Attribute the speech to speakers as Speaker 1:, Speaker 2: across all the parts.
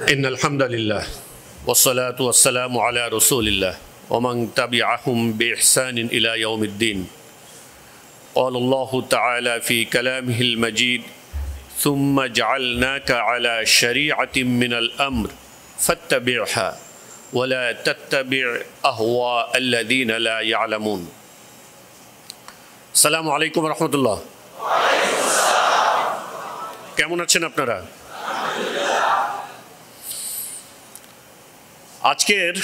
Speaker 1: إن الحمد لله والصلاة والسلام على رسول الله ومن تبعهم بإحسان إلى يوم الدين. قال الله تعالى في كلامه المجيد: ثم جعلناك على شريعة من الأمر فاتبعها ولا تتبع أهواء الذين لا يعلمون. السلام عليكم ورحمة الله. কেমন আছেন আপনারা? আজকের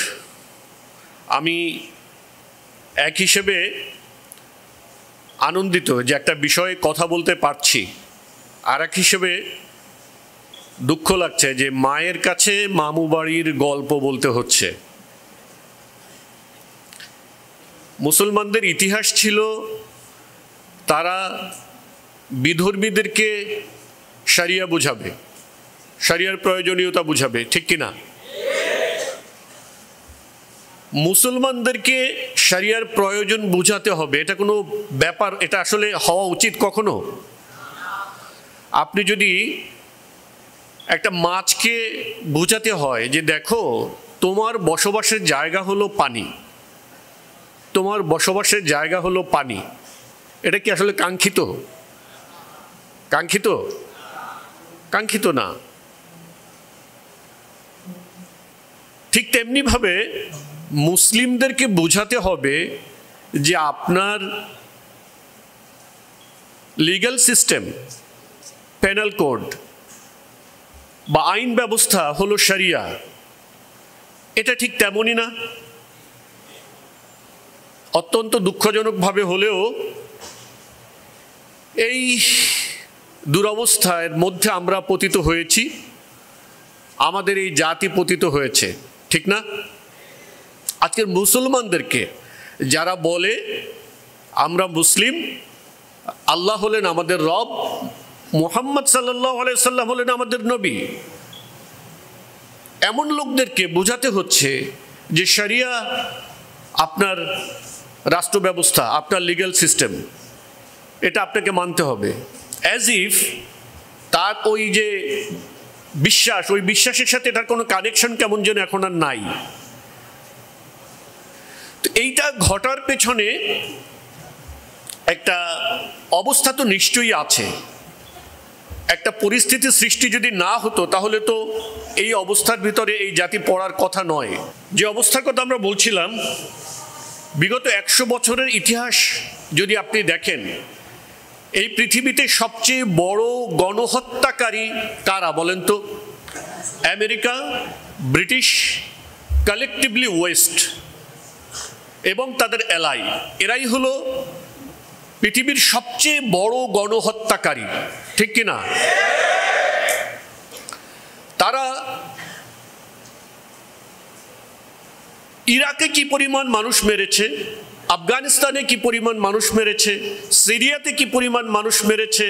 Speaker 1: আমি এক হিসেবে আনন্দিত যে একটা বিষয়ে কথা বলতে পারছি, আর এক হিসেবে দুঃখ লাগছে যে মায়ের কাছে মামু বাড়ির গল্প বলতে হচ্ছে। মুসলমানদের ইতিহাস ছিল তারা বিধর্মীদেরকে শরিয়া বুঝাবে, শরিয়ার প্রয়োজনীয়তা বুঝাবে, ঠিক কিনা? মুসলমানদেরকে শরিয়ার প্রয়োজন বুঝাতে হবে, এটা কোনো ব্যাপার, এটা আসলে হওয়া উচিত কখনো? আপনি যদি একটা মাছকে বুঝাতে হয় যে দেখো তোমার বসবাসের জায়গা হলো পানি, তোমার বসবাসের জায়গা হলো পানি, এটা কি আসলে কাঙ্ক্ষিত? কাঙ্ক্ষিত? কাঙ্ক্ষিত না। ঠিক তেমনিভাবে মুসলিমদেরকে বোঝাতে হবে যে আপনার লিগ্যাল সিস্টেম, পেনাল কোড বা আইন ব্যবস্থা হলো শরিয়া, এটা ঠিক তেমনই না। অত্যন্ত দুঃখজনকভাবে হলেও এই দুরবস্থার মধ্যে আমরা পতিত হয়েছি, আমাদের এই জাতি পতিত হয়েছে, ঠিক না? আজকের মুসলমানদেরকে যারা বলে আমরা মুসলিম, আল্লাহ হলেন আমাদের রব, মুহাম্মদ সাল্লাল্লাহু আলাইহি সাল্লাম হলেন আমাদের নবী, এমন লোকদেরকে বোঝাতে হচ্ছে যে শরিয়া আপনার রাষ্ট্র ব্যবস্থা, আপনার লিগ্যাল সিস্টেম, এটা আপনাকে মানতে হবে। অ্যাজ ইফ তার ওই যে বিশ্বাস, ওই বিশ্বাসের সাথে এটার কোনো কানেকশন কেমন যেন এখন আর নাই। তো এইটা ঘটার পেছনে একটা অবস্থা তো নিশ্চয়ই আছে। একটা পরিস্থিতি সৃষ্টি যদি না হতো তাহলে তো এই অবস্থার ভিতরে এই জাতি পড়ার কথা নয়। যে অবস্থার কথা আমরা বলছিলাম, বিগত 100 বছরের ইতিহাস যদি আপনি দেখেন, এই পৃথিবীতে সবচেয়ে বড় গণহত্যাকারী কারা বলেন তো? আমেরিকা, ব্রিটিশ, কালেকটিভলি ওয়েস্ট এবং তাদের এলাই, এরাই হলো পৃথিবীর সবচেয়ে বড় গণহত্যাকারী, ঠিক কিনা? তারা ইরাকে কি পরিমাণ মানুষ মেরেছে, আফগানিস্তানে কি পরিমাণ মানুষ মেরেছে, সিরিয়াতে কি পরিমাণ মানুষ মেরেছে,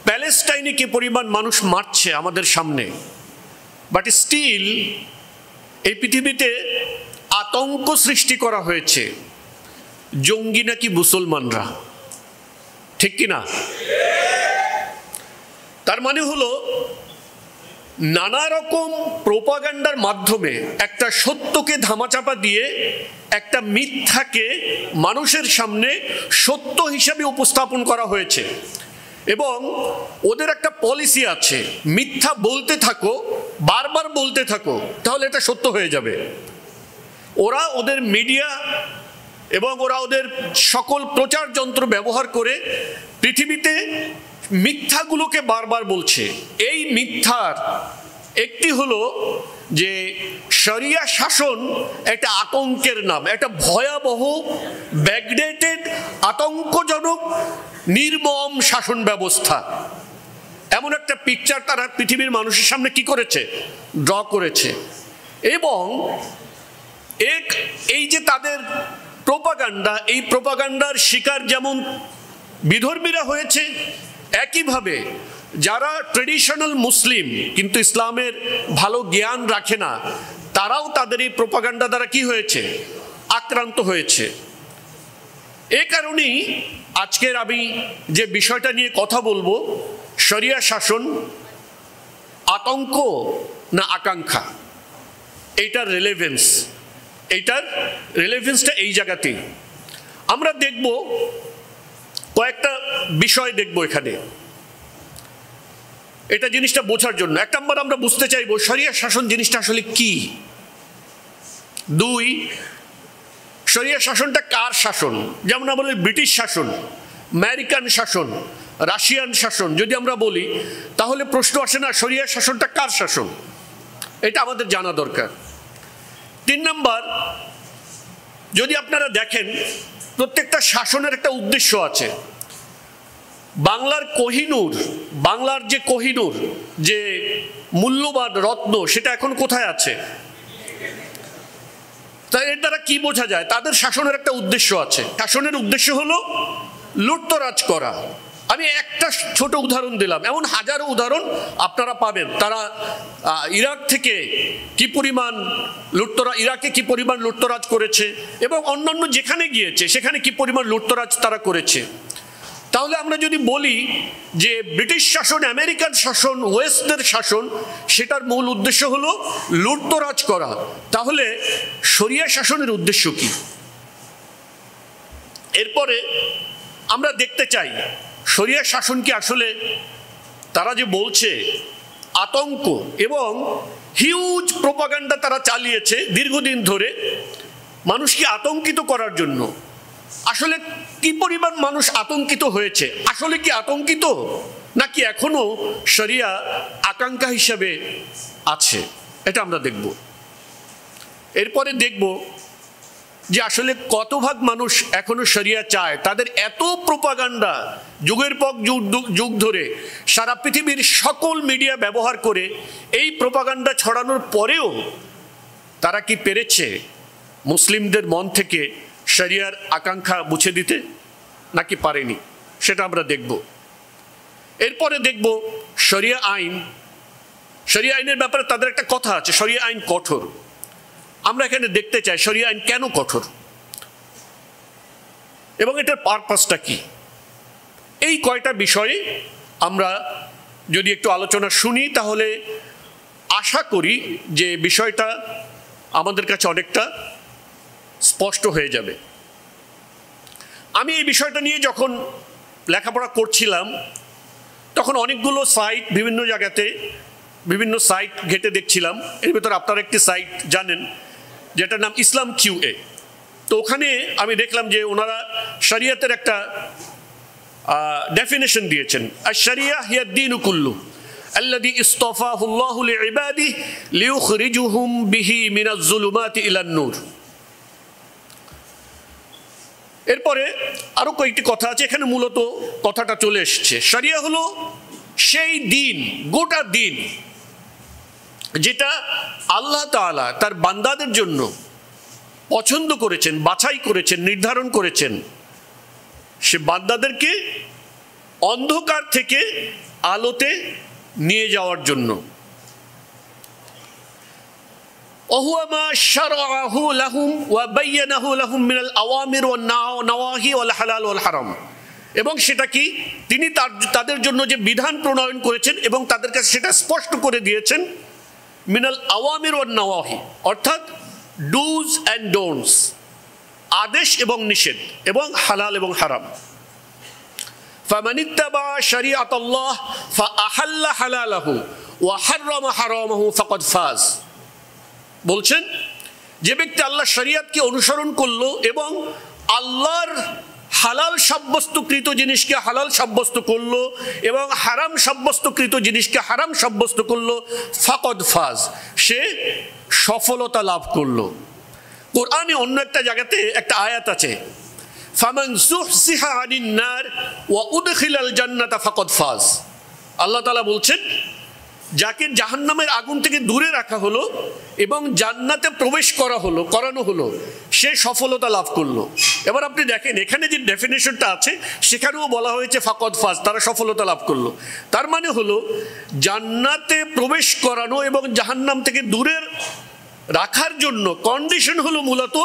Speaker 1: প্যালেস্টাইনে কি পরিমাণ মানুষ মারছে আমাদের সামনে। বাট স্টিল এই পৃথিবীতে আতঙ্ক সৃষ্টি করা হয়েছে, জঙ্গি নাকি মুসলমানরা, ঠিক কিনা? তার মানে হলো নানা রকম প্রোপাগান্ডার মাধ্যমে একটা সত্যকে ধামাচাপা দিয়ে একটা মিথ্যাকে মানুষের সামনে সত্য হিসেবে উপস্থাপন করা হয়েছে। এবং ওদের একটা পলিসি আছে, মিথ্যা বলতে থাকো, বারবার বলতে থাকো, তাহলে এটা সত্য হয়ে যাবে। ওরা ওদের মিডিয়া এবং ওরা ওদের সকল প্রচার যন্ত্র ব্যবহার করে পৃথিবীতে মিথ্যাগুলোকে বারবার বলছে। এই মিথ্যার একটি হলো যে শরিয়া শাসন একটা আতঙ্কের নাম, একটা ভয়াবহ ব্যাকডেটেড আতঙ্কজনক নির্মম শাসন ব্যবস্থা। এমন একটা পিকচার তারা পৃথিবীর মানুষের সামনে কি করেছে? ড্র করেছে। এবং এই যে তাদের প্রোপাগান্ডা, এই প্রোপাগান্ডার শিকার যেমন বিধর্মীরা হয়েছে, একইভাবে যারা ট্রেডিশনাল মুসলিম কিন্তু ইসলামের ভালো জ্ঞান রাখে না, তারাও তাদের এই প্রোপাগান্ডা দ্বারা কি হয়েছে? আক্রান্ত হয়েছে। এই কারণেই আজকের আমি যে বিষয়টা নিয়ে কথা বলবো, শরিয়া শাসন, আতঙ্ক না আকাঙ্ক্ষা, এইটার রেলেভেন্সটা এই জায়গাতেই। আমরা দেখব কয়েকটা বিষয় দেখব এখানে, এটা জিনিসটা বোঝার জন্য। এক নম্বর আমরা বুঝতে চাইবো শরিয়া শাসন জিনিসটা আসলে কি। দুই, শরিয়া শাসনটা কার শাসন? যেমন আমরা বলি ব্রিটিশ শাসন, আমেরিকান শাসন, রাশিয়ান শাসন যদি আমরা বলি, তাহলে প্রশ্ন আসে না শরিয়া শাসনটা কার শাসন? এটা আমাদের জানা দরকার। তিন নম্বর, যদি আপনারা দেখেন প্রত্যেকটা শাসনের একটা উদ্দেশ্য আছে। বাংলার যে কোহিনূর, যে মূল্যবান রত্ন, সেটা এখন কোথায় আছে? তাই এর দ্বারা কি বোঝা যায়? তাদের শাসনের একটা উদ্দেশ্য আছে। শাসনের উদ্দেশ্য হলো লুটতরাজ করা। আমি একটা ছোট উদাহরণ দিলাম, এমন হাজারো উদাহরণ আপনারা পাবেন। তারা ইরাক থেকে কি পরিমাণ ইরাকে কি পরিমাণ লুটতরাজ করেছে, এবং অন্যান্য যেখানে গিয়েছে সেখানে কি পরিমাণ লুটতরাজ তারা করেছে। তাহলে আমরা যদি বলি যে ব্রিটিশ শাসন, আমেরিকান শাসন, ওয়েস্টের শাসন, সেটার মূল উদ্দেশ্য হলো লুটতরাজ করা, তাহলে শরিয়া শাসনের উদ্দেশ্য কি? এরপরে আমরা দেখতে চাই শরিয়া শাসন কি আসলে, তারা যে বলছে আতঙ্ক এবং হিউজ প্রোপাগান্ডা তারা চালিয়েছে দীর্ঘদিন ধরে মানুষকে আতঙ্কিত করার জন্য, আসলে কি পরিমাণ মানুষ আতঙ্কিত হয়েছে? আসলে কি আতঙ্কিত, নাকি এখনো শরিয়া আকাঙ্ক্ষা হিসাবে আছে? এটা আমরা দেখব। এরপরে দেখব যে আসলে কত ভাগ মানুষ এখনো শরিয়া চায়। তাদের এত প্রোপাগান্ডা যুগের পর যুগ ধরে সারা পৃথিবীর সকল মিডিয়া ব্যবহার করে এই প্রোপাগান্ডা ছড়ানোর পরেও তারা কি পেরেছে মুসলিমদের মন থেকে শরিয়ার আকাঙ্ক্ষা মুছে দিতে, নাকি পারেনি? সেটা আমরা দেখব। এরপরে দেখব শরিয়া আইনের ব্যাপারে তাদের একটা কথা আছে, শরিয়া আইন কঠোর। আমরা এখানে দেখতে চাই শরিয়া আইন কেন কঠোর এবং এটার পারপাসটা কি। এই কয়টা বিষয়ে আমরা যদি একটু আলোচনা শুনি, তাহলে আশা করি যে বিষয়টা আমাদের কাছে অনেকটা স্পষ্ট হয়ে যাবে। আমি এই বিষয়টা নিয়ে যখন লেখাপড়া করছিলাম, তখন অনেকগুলো সাইট, বিভিন্ন জায়গাতে বিভিন্ন সাইট ঘেটে দেখছিলাম। এর ভেতর আপনারা একটি সাইট জানেন যেটার নাম ইসলাম QA। তো ওখানে আমি দেখলাম যে ওনারা শরিয়াতের একটা ডেফিনেশন দিয়েছেন, আর শরিয়া হিয়া দ্বীনু কুল্লু আল্লাযী ইসতাফাহুল্লাহু লিইবাদিহি লিইখরিজুহুম বিহি মিনাজ যুলুমাতি ইলান নূর। এরপরে আরো কয়েকটি কথা আছে, এখানে মূলত কথাটা চলে এসছে। শরিয়া হলো সেই দিন, গোটা দিন যেটা আল্লাহ তাআলা তার বান্দাদের জন্য পছন্দ করেছেন, বাছাই করেছেন, নির্ধারণ করেছেন, সে বান্দাদেরকে অন্ধকার থেকে আলোতে নিয়ে যাওয়ার জন্য। وهو ما شرعه لهم وبينه لهم من الأوامر والنواهي والحلال والحرام। এবং সেটা কি তিনি তাদের জন্য যে বিধান প্রণয়ন করেছেন এবং তাদের কাছে সেটা স্পষ্ট করে দিয়েছেন, মিনাল আওয়ামির ওয়ান নওয়াহি, অর্থাৎ ডুজ অ্যান্ড ডোন্টস, আদেশ এবং নিষেধ, এবং হালাল এবং হারাম। ফামানিত্তাবা শরিয়াতাল্লাহ ফাআহাল্লা হালালাহু ওয়া হাররামা হারামাহু ফাকাদ ফাজ। বলছেন যে ব্যক্তি আল্লাহ শরিয়াতকে অনুসরণ করলো এবং আল্লাহর হালাল সাব্যস্তকৃত জিনিসকে হালাল সাব্যস্ত করলো এবং হারাম সাব্যস্তকৃত জিনিসকে হারাম সাব্যস্ত করলো, ফাকাদ ফাজ, সে সফলতা লাভ করলো। কোরআনে অন্য একটা জায়গাতে একটা আয়াত আছে, ফামান যুহজিহা আনিন নার ওয়া উদখিলাল জান্নাতা ফাকাদ ফাজ। আল্লাহ তাআলা বলছেন যাকে জাহান্নামের আগুন থেকে দূরে রাখা হলো এবং জান্নাতে প্রবেশ করানো হলো, সে সফলতা লাভ করলো। এবার আপনি দেখেন এখানে যে ডেফিনেশনটা আছে সেখানেও বলা হয়েছে ফাকাদ ফাজ, তারা সফলতা লাভ করলো। তার মানে হলো জান্নাতে প্রবেশ করানো এবং জাহান্নাম থেকে দূরে রাখার জন্য কন্ডিশন হলো মূলত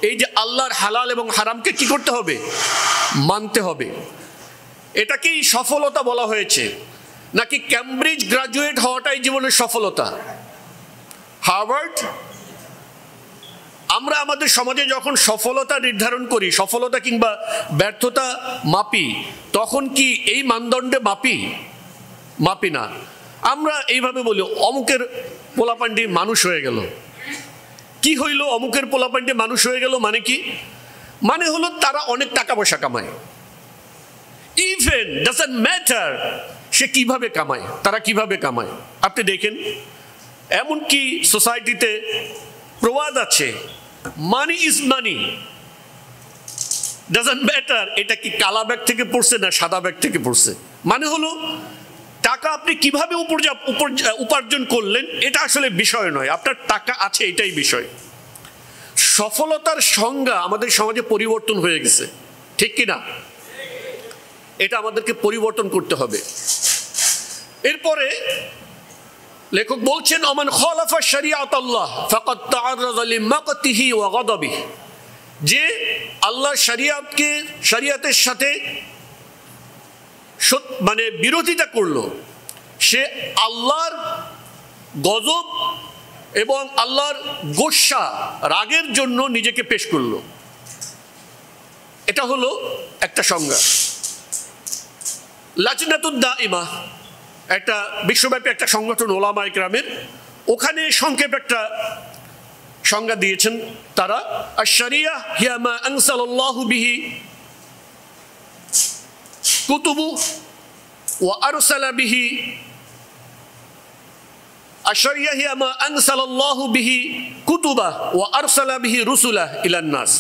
Speaker 1: এই যে আল্লাহর হালাল এবং হারামকে কি করতে হবে? মানতে হবে। এটাকেই সফলতা বলা হয়েছে। নাকি ক্যামব্রিজ গ্রাজুয়েট হওয়াটাই জীবনের সফলতা? হার্ভার্ড? আমরা আমাদের সমাজে যখন সফলতা নির্ধারণ করি, সফলতা কিংবা ব্যর্থতা মাপি, তখন কি এই মানদণ্ডে মাপি না। আমরা এইভাবে বলি অমুকের পোলাপান্ডি মানুষ হয়ে গেল। কি হইল অমুকের পোলাপান্ডি মানুষ হয়ে গেল? মানে কি? মানে হলো তারা অনেক টাকা পয়সা কামায়। ইভেন ডাজন্ট ম্যাটার সে কিভাবে কামায়, তারা কিভাবে কামায়। আপনি দেখেন, এমনকি সোসাইটিতে প্রবাদ আছে, money is money, doesn't matter এটা কি কালা ব্যাগ থেকে পড়ছে না সাদা ব্যাগ থেকে পড়ছে। মানে হলো টাকা আপনি কিভাবে উপার্জন করলেন এটা আসলে বিষয় নয়, আপনার টাকা আছে এটাই বিষয়। সফলতার সংজ্ঞা আমাদের সমাজে পরিবর্তন হয়ে গেছে, ঠিক কিনা? এটা আমাদেরকে পরিবর্তন করতে হবে। এরপরে লেখক বলছেন, ওমান খালাফা শরিয়াত আল্লাহ ফাকাদ তাআররাযা লিমাকতিহি ওয়া গাদাবিহি, যে আল্লাহ শরিয়াতের সাথে মানে বিরোধিতা করলো, সে আল্লাহর গজব এবং আল্লাহর গোস্বা রাগের জন্য নিজেকে পেশ করলো। এটা হলো একটা সংজ্ঞা। লাজনাতুদ দাইমা একটা বিশ্বব্যাপী একটা সংগঠন ওলামা ইকরামের, ওখানে সংক্ষেপ একটা সংজ্ঞা দিয়েছেন তারা, আশ-শরিয়া হিয়া মা আনসালাল্লাহু বিহি কুতুবু ওয়া আরসালা বিহি, আশ-শরিয়া হিয়া মা আনসালাল্লাহু বিহি কুতুবা ওয়া আরসালা বিহি রুসুলা ইলান নাস।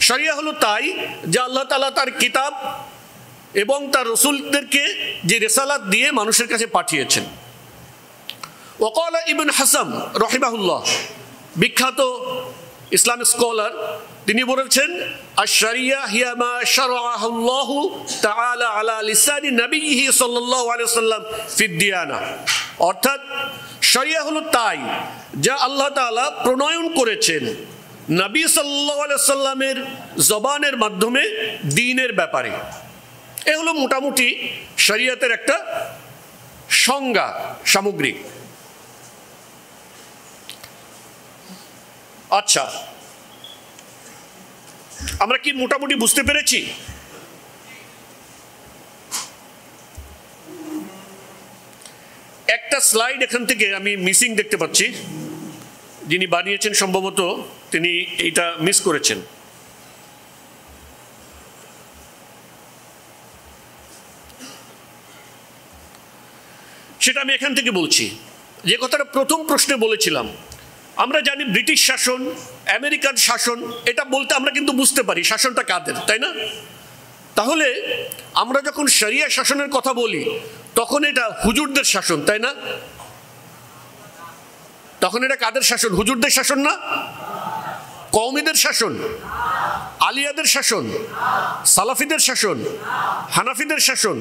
Speaker 1: শরিয়া হলো তাই যে আল্লাহ তাআলা তার কিতাব এবং তার রসুলদেরকে যে রিসালাত দিয়ে মানুষের কাছে পাঠিয়েছেন। ওয়াকালা ইবন হাসাম রাহিমাহুল্লাহ, বিখ্যাত ইসলামিক স্কলার, তিনি বলেছেন, আশ-শরিয়া হিয়া মা শারাআহুল্লাহু তাআলা আলা লিসানি নবিয়িহি সাল্লাল্লাহু আলাইহি ওয়াসাল্লাম ফিদ দিয়ানা। অর্থাৎ শরিয়া হলো তাই যা আল্লাহ তাআলা প্রণয়ন করেছেন নবী সাল্লাল্লাহু আলাইহি ওয়াসাল্লামের জবানের মাধ্যমে দ্বীনের ব্যাপারে। এ হলো মোটামুটি শরিয়তের একটা সংজ্ঞা সামগ্রিক। আচ্ছা, আমরা কি মোটামুটি বুঝতে পেরেছি? একটা স্লাইড এখান থেকে আমি মিসিং দেখতে পাচ্ছি, যিনি বানিয়েছেন সম্ভবত তিনি এইটা মিস করেছেন। সেটা আমি এখান থেকে বলছি, যে কথাটা প্রথম প্রশ্নে বলেছিলাম। আমরা জানি ব্রিটিশ শাসন, আমেরিকান শাসন, এটা বলতে আমরা কিন্তু বুঝতে পারি শাসনটা কাদের, তাই না? তাহলে আমরা যখন শরিয়া শাসনের কথা বলি তখন এটা হুজুরদের শাসন, তাই না? তখন এটা কাদের শাসন? হুজুরদের শাসন না? কওমিদের শাসন, আলিয়াদের শাসন, সালাফিদের শাসন, হানাফিদের শাসন,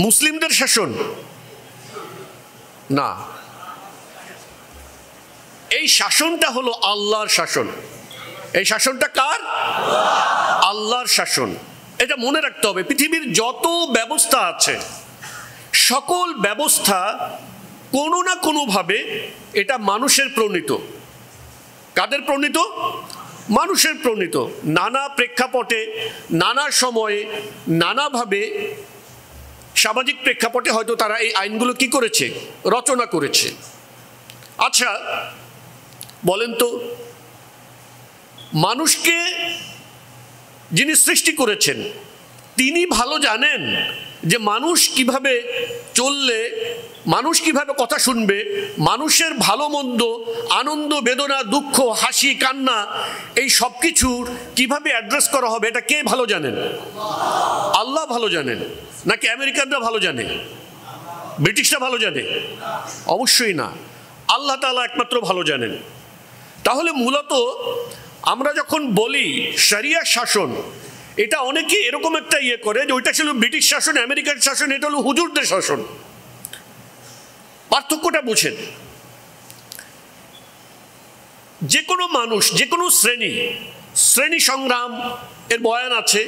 Speaker 1: মুসলিমদের শাসন না। এই শাসনটা হলো আল্লাহর শাসন। এই শাসনটা কার? আল্লাহর শাসন। এটা মনে রাখতে হবে। পৃথিবীর যত ব্যবস্থা আছে, সকল ব্যবস্থা কোনো না কোনোভাবে এটা মানুষের প্রণীত। কাদের প্রণীত? মানুষের প্রণীত। নানা প্রেক্ষাপটে, নানা সময়ে, নানাভাবে, সামাজিক প্রেক্ষাপটে হয়তো তারা এই আইনগুলো কি করেছে? রচনা করেছে। আচ্ছা বলেন তো, মানুষকে যিনি সৃষ্টি করেছেন তিনি ভালো জানেন যে মানুষ কিভাবে চললে, মানুষ কিভাবে কথা শুনবে, মানুষের ভালো মন্দ, আনন্দ বেদনা, দুঃখ, হাসি কান্না, এই সব কিছুর কিভাবে অ্যাড্রেস করা হবে, এটা কে ভালো জানেন? আল্লাহ ভালো জানেন। নাকি আমেরিকানরা ভালো জানে? ব্রিটিশরা ভালো জানে? অবশ্যই না, আল্লাহ তাআলা একমাত্র ভালো জানেন। তাহলে মূলত আমরা যখন বলি শরিয়া শাসন, এটা অনেকে এরকম একটা ইয়ে করে যে ওইটা ছিল ব্রিটিশ শাসন, আমেরিকান শাসন, এটা হলো হুজুরদের শাসন। পার্থক্যটা বুঝেন। যে কোনো মানুষ, যে কোনো শ্রেণী সংগ্রাম এর বয়ান আছে,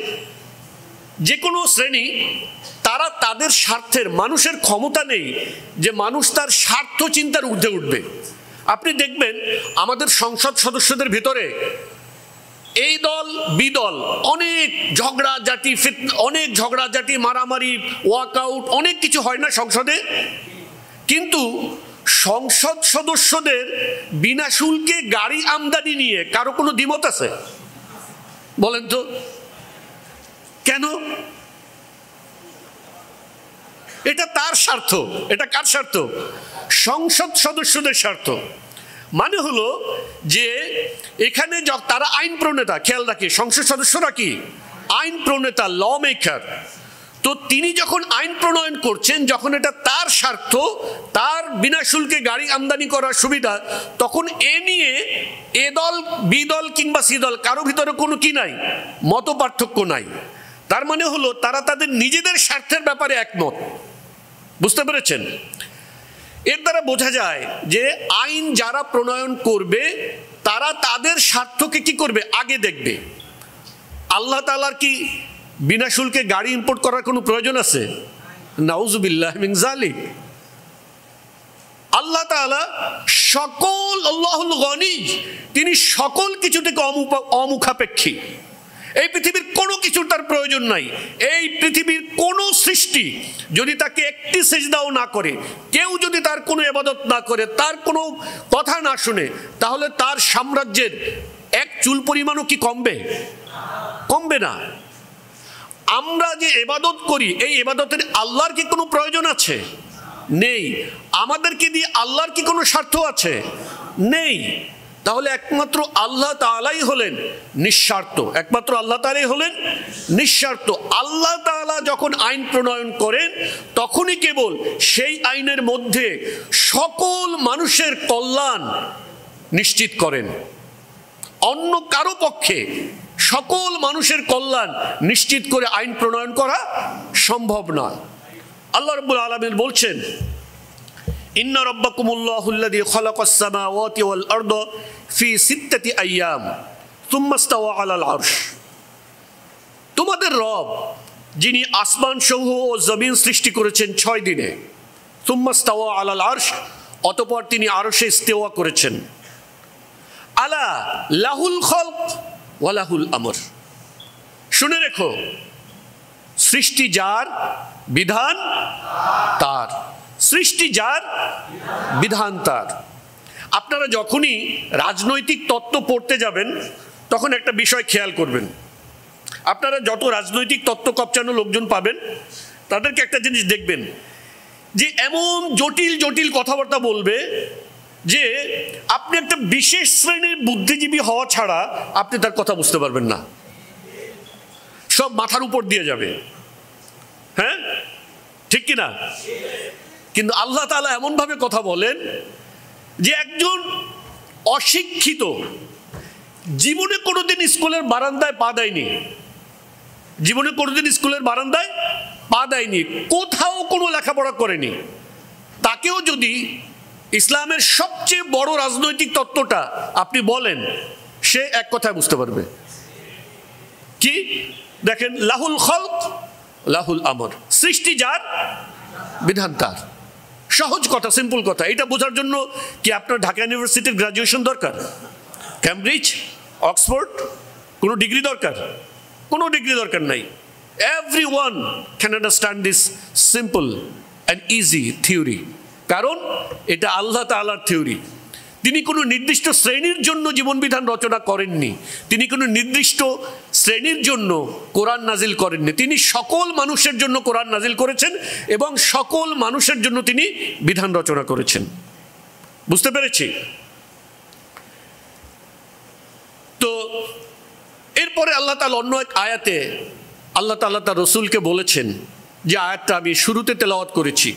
Speaker 1: যে কোনো শ্রেণী তারা তাদের স্বার্থের, মানুষের ক্ষমতা নেই যে মানুষ তার স্বার্থ চিন্তার ঊর্ধ্বে উঠবে। আপনি দেখবেন আমাদের সংসদ সদস্যদের ভিতরে এই দল বিদল অনেক ঝগড়াঝাটি মারামারি ওয়াকআউট অনেক কিছু হয় না সংসদে, কিন্তু সংসদ সদস্যদের বিনা শুল্কে গাড়ি আমদানি নিয়ে কারো কোনো দ্বিমত আছে? বলেন তো কেন? এটা তার স্বার্থ। এটা কার স্বার্থ? সংসদ সদস্যদের স্বার্থ। মানে হলো যে এখানে তারা আইন প্রণেতা, খেয়াল রাখি সংসদ সদস্যরা কি আইন প্রণেতা, ল মেকার। তো তিনি যখন আইন প্রণয়ন করছেন, যখন এটা তার স্বার্থ, তার বিনা শুল্কে গাড়ি আমদানি করার সুবিধা, তখন এ নিয়ে এ দল বি দল কিংবা সি দল কারো ভিতরে কোনো কি নাই, মত পার্থক্য নাই। তার মানে হলো তারা তাদের নিজেদের স্বার্থের ব্যাপারে একমত। বুঝতে পেরেছেন? এর দ্বারা বোঝা যায় যে আইন যারা প্রণয়ন করবে তারা তাদের স্বার্থকে কি করবে, আগে দেখবে। আল্লাহ তাআলার কি বিনা শুল্কে গাড়ি ইম্পোর্ট করার কোনো প্রয়োজন আছে? নাউজুবিল্লাহ মিন যালিক। আল্লাহ তাআলা সকল, আল্লাহুল গনি, তিনি সকল কিছু থেকে অমুখাপেক্ষী। এই পৃথিবীর কোনো কিছুর তার প্রয়োজন নাই। এই পৃথিবীর কোনো সৃষ্টি যদি তাকে একটি সিজদাও না করে, কেউ যদি তার কোনো ইবাদত না করে, তার কোনো কথা না শুনে, তাহলে তার সাম্রাজ্যের এক চুল পরিমাণও কি কমবে? কমবে না। আমরা যে ইবাদত করি, এই ইবাদতের আল্লাহর কি কোনো প্রয়োজন আছে? নেই। আমাদেরকে দিয়ে আল্লাহর কি কোনো স্বার্থ আছে? নেই। তাহলে একমাত্র আল্লাহ তাআলাই হলেন নিঃস্বার্থ। একমাত্র আল্লাহ তাআলাই হলেন নিঃস্বার্থ। আল্লাহ তাআলা যখন আইন প্রণয়ন করেন, তখনই কেবল সেই আইনের মধ্যে সকল মানুষের কল্যাণ নিশ্চিত করেন। অন্য কারো পক্ষে সকল মানুষের কল্যাণ নিশ্চিত করে আইন প্রণয়ন করা সম্ভব নয়। আল্লাহ রাব্বুল আলামিন বলছেন, ইন্না রাব্বাকুমুল্লাহুল্লাযী খালাকাস সামাওয়াতি ওয়াল আরদা ফি সিত্তাতি আইয়াম সুম্মা ইসতাওয়া আলাল আরশ। তোমাদের রব যিনি আসমান সমূহ ও জমিন সৃষ্টি করেছেন 6 দিনে, সুম্মা ইসতাওয়া আলাল আরশ, অতঃপর তিনি আরশে ইস্তেওয়া করেছেন। আলা লাহুল খালক ওয়া লাহুল আমর। শুনে রেখো, সৃষ্টি যার, বিধান তার। সৃষ্টি যার, বিধান তার। আপনারা যখনই রাজনৈতিক তত্ত্ব পড়তে যাবেন, তখন একটা বিষয় খেয়াল করবেন। আপনারা যত রাজনৈতিক তত্ত্ব কপচানো লোকজন পাবেন, তাদেরকে একটা জিনিস দেখবেন যে এমন জটিল জটিল কথাবার্তা বলবে যে আপনি একটা বিশেষ শ্রেণীর বুদ্ধিজীবী হওয়া ছাড়া আপনি তার কথা বুঝতে পারবেন না। সব মাথার উপর দিয়ে যাবে। হ্যাঁ, ঠিক কিনা? কিন্তু আল্লাহ তাআলা এমন ভাবে কথা বলেন যে একজন অশিক্ষিত, জীবনে কোনোদিন স্কুলের বারান্দায় পা দেয়নি, জীবনে কোনোদিন স্কুলের বারান্দায় পা দেয়নি, কোথাও কোনো লেখাপড়া করেনি, তাকেও যদি ইসলামের সবচেয়ে বড় রাজনৈতিক তত্ত্বটা আপনি বলেন, সে এক কথায় বুঝতে পারবে। কি? দেখেন, লাহুল খালক লাহুল আমর। সৃষ্টি যার, বিধান তার। সহজ কথা, সিম্পল কথা। এটা বোঝার জন্য কি আপনার ঢাকা ইউনিভার্সিটির গ্রাজুয়েশন দরকার? ক্যামব্রিজ, অক্সফোর্ড কোনো ডিগ্রি দরকার? কোনো ডিগ্রি দরকার নাই। Everyone can understand this simple and easy theory, কারণ এটা আল্লাহ তাআলার থিওরি। তিনি কোনো নির্দিষ্ট শ্রেণীর জন্য জীবন বিধান রচনা করেননি, তিনি কোনো নির্দিষ্ট শ্রেণীর জন্য কোরআন নাজিল করেননি, তিনি সকল মানুষের জন্য কোরআন নাজিল করেছেন এবং সকল মানুষের জন্য তিনি বিধান রচনা করেছেন। বুঝতে পেরেছি? তো এরপরে আল্লাহ তাআলা অন্য এক আয়াতে আল্লাহ তাআলা তার রাসূলকে বলেছেন, যে আয়াতটা আমি শুরুতে তেলাওয়াত করেছি,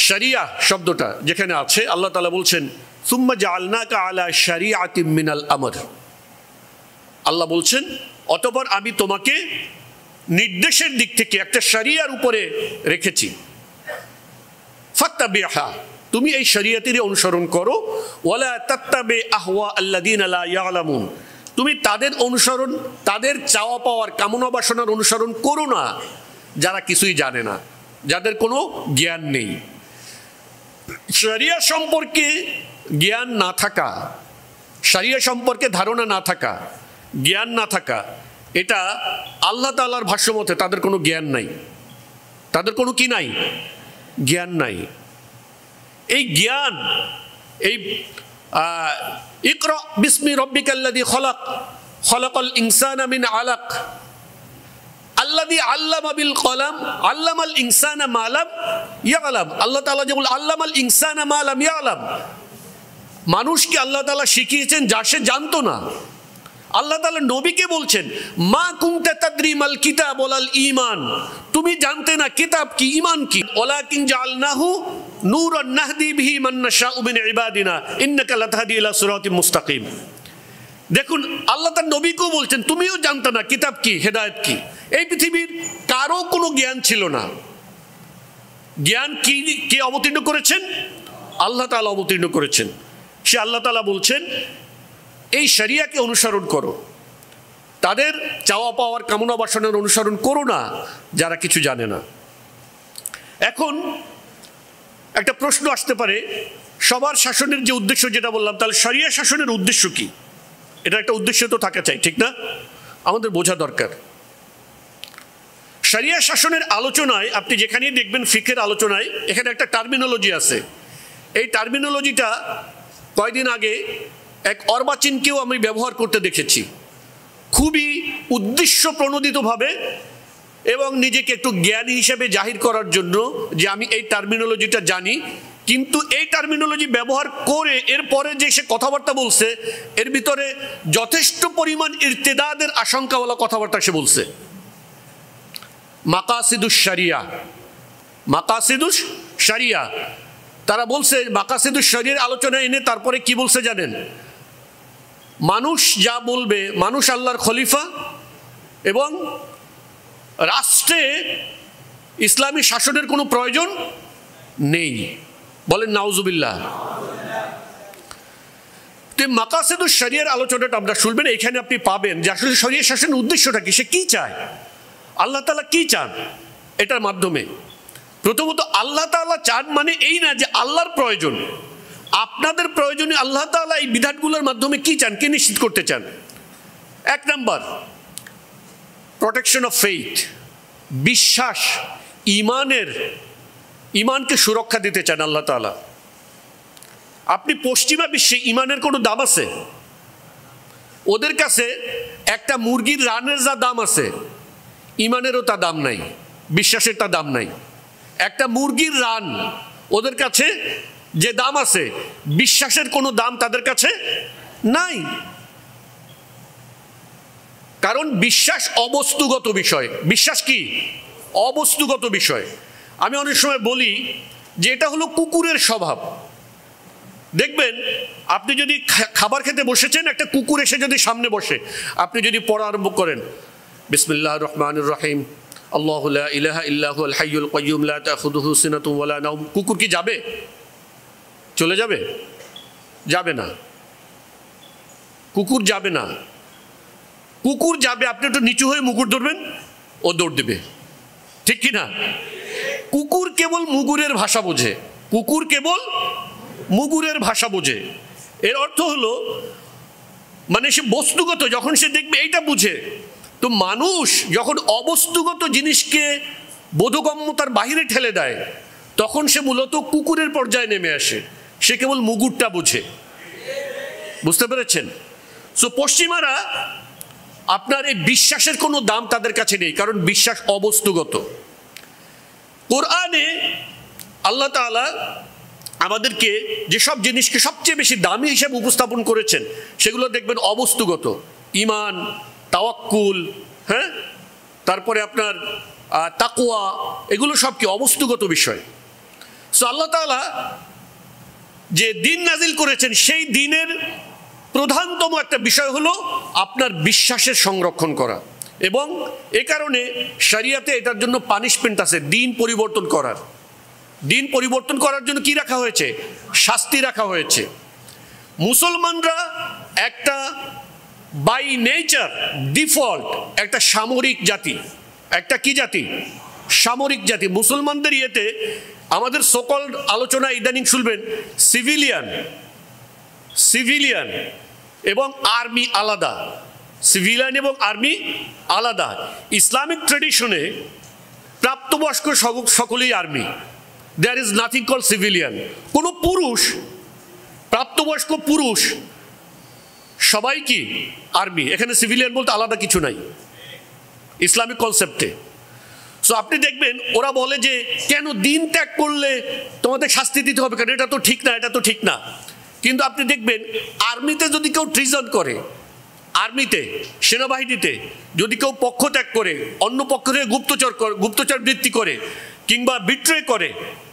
Speaker 1: শরিয়া শব্দটা যেখানে আছে, আল্লাহ তাআলা বলছেন, সুম্মা জাআলনাকা আলা শরিআতিম মিনাল আমর। আল্লাহ বলছেন, অতঃপর আমি তোমাকে নির্দেশের দিক থেকে একটা শরিয়ার উপরে রেখেছি। ফাত্তাবিহা, তুমি এই শরিয়াতেরই অনুসরণ করো। ওয়ালা তাত্তাবি আহওয়া আল্লাযীনা লা ইয়ালামুন, তুমি তাদের অনুসরণ, তাদের চাওয়া পাওয়ার কামনা বাসনার অনুসরণ করো না যারা কিছুই জানে না, যাদের কোনো জ্ঞান নেই। শরিয়া সম্পর্কে জ্ঞান না থাকা, শরিয়া সম্পর্কে ধারণা না থাকা, জ্ঞান না থাকা, এটা আল্লাহ তাআলার ভাষ্যমতে তাদের কোনো জ্ঞান নাই, তাদের কোনো কি নাই, জ্ঞান নাই। এই জ্ঞান, এই ইকরা বিসমি রব্বিকাল্লাযী খলাক খলাকাল ইনসানা মিন আলাক আল্লাযী আল্লামা বিল কলম আল্লামাল ইনসানা মা লাম ইয়ালাম। আল্লাহ তাআলা যে বলেন আল্লামাল ইনসানা মা লাম ইয়ালাম, মানুষকে আল্লাহ তাআলা শিখিয়েছেন যা সে জানতো না। আল্লাহ তাআলা নবীকে বলছেন মা কুনতা তাদরি মাল কিতাব ওয়াল ঈমান, তুমি জানতে না কিতাব কি, ঈমান কি। ওয়ালাকিন জাআলনাহু নূরান নাহদি বিহি মান নাশাউ মিন ইবাদিনা ইন্নাকা লাতাহদি ইলা সিরাতিম মুস্তাকিম। দেখুন আল্লাহ তার নবীকেও বলছেন তুমিও জানতে না কিতাব কি, হেদায়েত কি। এই পৃথিবীর কারো কোনো জ্ঞান ছিল না। জ্ঞান কি কে অবতীর্ণ করেছেন? আল্লাহ তাআলা অবতীর্ণ করেছেন। সে আল্লাহ তাআলা বলছেন এই শরিয়াকে অনুসরণ করো, তাদের চাওয়া পাওয়ার কামনা বাসনার অনুসরণ করো না যারা কিছু জানে না। এখন একটা প্রশ্ন আসতে পারে, সবার শাসনের যে উদ্দেশ্য যেটা বললাম, তাহলে শরিয়া শাসনের উদ্দেশ্য কি? এটা একটা উদ্দেশ্য তো থাকা চাই, ঠিক না? আমাদের বোঝা দরকার। শরিয়া শাসনের আলোচনায় আপনি যেখানেই দেখবেন ফিকহের আলোচনায় এখানে একটা টার্মিনোলজি আছে। এই টার্মিনোলজিটা কয়েকদিন আগে এক অর্বাচীনকেও আমি ব্যবহার করতে দেখেছি, খুবই উদ্দেশ্য প্রণোদিতভাবে এবং নিজেকে একটু জ্ঞানী হিসেবে জাহির করার জন্য যে আমি এই টার্মিনোলজিটা জানি। কিন্তু এই টার্মিনোলজি ব্যবহার করে এরপরে যে সে কথাবার্তা বলছে এর ভিতরে যথেষ্ট পরিমাণ ইরতিদাদের আশঙ্কাওয়ালা কথাবার্তা সে বলছে। মাকাসিদুস শরিয়া, মাকাসিদুস শরিয়া, তারা বলছে মাকাসিদুস শরিয়ার আলোচনা এনে তারপরে কি বলছে জানেন? মানুষ যা বলবে, মানুষ আল্লাহর খলিফা এবং রাষ্ট্রে ইসলামী শাসনের কোনো প্রয়োজন নেই। বলেন নাউজুবিল্লাহ। তো মাকাসিদুস শরিয়ার আলোচনাটা আমরা শুনবেন, এখানে আপনি পাবেন যে আসলে শরিয়া শাসনের উদ্দেশ্যটা কি, সে কি চায়, আল্লাহ তাআলা কি চান এটার মাধ্যমে। প্রথমত আল্লাহ তাআলা চান মানে এই না যে আল্লাহর প্রয়োজন, আপনাদের প্রয়োজনে আল্লাহ তাআলা এই বিধানগুলোর মাধ্যমে কি চান, কি নিশ্চিত করতে চান। এক নাম্বার প্রোটেকশন অফ ফেইথ, বিশ্বাস, ইমানকে সুরক্ষা দিতে চান আল্লাহ তাআলা। আপনি পশ্চিমা বিশ্বে ইমানের কোনো দাম আছে? ওদের কাছে একটা মুরগির রানের যা দাম আছে ইমানেরও তা দাম নাই, বিশ্বাসের তা দাম নাই। একটা মুরগির রান ওদের কাছে যে দাম আছে, বিশ্বাসের কোনো দাম তাদের কাছে নাই। কারণ বিশ্বাস অবস্তুগত বিষয়। বিশ্বাস কি? অবস্তুগত বিষয়। আমি অনেক সময় বলি যে এটা হলো কুকুরের স্বভাব। দেখবেন আপনি যদি খাবার খেতে বসেছেন, একটা কুকুর এসে যদি সামনে বসে, আপনি যদি পড়া আরম্ভ করেন বিসমিল্লাহির রহমানির রহিম আল্লাহু লা ইলাহা ইল্লা হুয়াল হাইয়ুল কাইয়্যুম লা তাখুযুহু সিনাতুন ওয়ালা নাওম, কুকুর কি যাবে? চলে যাবে? যাবে না। কুকুর যাবে না। কুকুর যাবে, আপনি একটু নিচু হয়ে মুগুর ধরবেন, ও দৌড় দেবে, ঠিক কি না? কুকুর কেবল মুগুরের ভাষা বোঝে, কুকুর কেবল মুগুরের ভাষা বোঝে। এর অর্থ হলো মানে সে বস্তুগত, যখন সে দেখবে এইটা বুঝে। তো মানুষ যখন অবস্তুগত জিনিসকে বোধগম্যতার বাহিরে ঠেলে দেয় তখন সে মূলত কুকুরের পর্যায়ে নেমে আসে, সে কেবল মুগুরটা বোঝে। বুঝতে পেরেছেন? সো পশ্চিমারা আপনার এই বিশ্বাসের কোনো দাম তাদের কাছে নেই, কারণ বিশ্বাস অবস্তুগত। কোরআনে আল্লাহ তাআলা আমাদেরকে যেসব জিনিসকে সবচেয়ে বেশি দামি হিসেবে উপস্থাপন করেছেন সেগুলো দেখবেন অবস্তুগত। ঈমান, তাওয়াক্কুল, হ্যাঁ, তারপরে আপনার তাকওয়া, এগুলো সব কি অবস্তুগত বিষয়। সো আল্লাহ তাআলা যে দিন নাজিল করেছেন সেই দিনের প্রধানতম একটা বিষয় হলো আপনার বিশ্বাসের সংরক্ষণ করা। এবং এ কারণে শরিয়াতে এটার জন্য পানিশমেন্ট আছে, দিন পরিবর্তন করার। দিন পরিবর্তন করার জন্য কি রাখা হয়েছে? শাস্তি রাখা হয়েছে। মুসলমানরা একটা বাই নেচার ডিফল্ট একটা সামরিক জাতি। একটা কি জাতি? সামরিক জাতি। মুসলমানদের ইয়েতে আমাদের সকল আলোচনা ইদানিং শুনবেন সিভিলিয়ান এবং আর্মি আলাদা, সিভিলিয়ান এবং আর্মি আলাদা। ইসলামিক ট্রেডিশনে প্রাপ্তবয়স্ক সকলেই army, there is nothing call civilian. কোনো পুরুষ, প্রাপ্তবয়স্ক পুরুষ সবাই কি আর্মি, এখানে সিভিলিয়ান বলতে আলাদা কিছু নাই ইসলামিক কনসেপ্টে। সো আপনি দেখবেন ওরা বলে যে কেন দিন ত্যাগ করলে তোমাদের শাস্তি দিতে হবে, কারণ এটা তো ঠিক না, এটা তো ঠিক না। কিন্তু আপনি দেখবেন আর্মিতে যদি কেউ ট্রিজন করে, আর্মিতে সেনাবাহিনীতে যদি কেউ পক্ষ ত্যাগ করে, অন্য পক্ষ থেকে গুপ্তচর বৃত্তি করে কিংবা বিট্রে করে,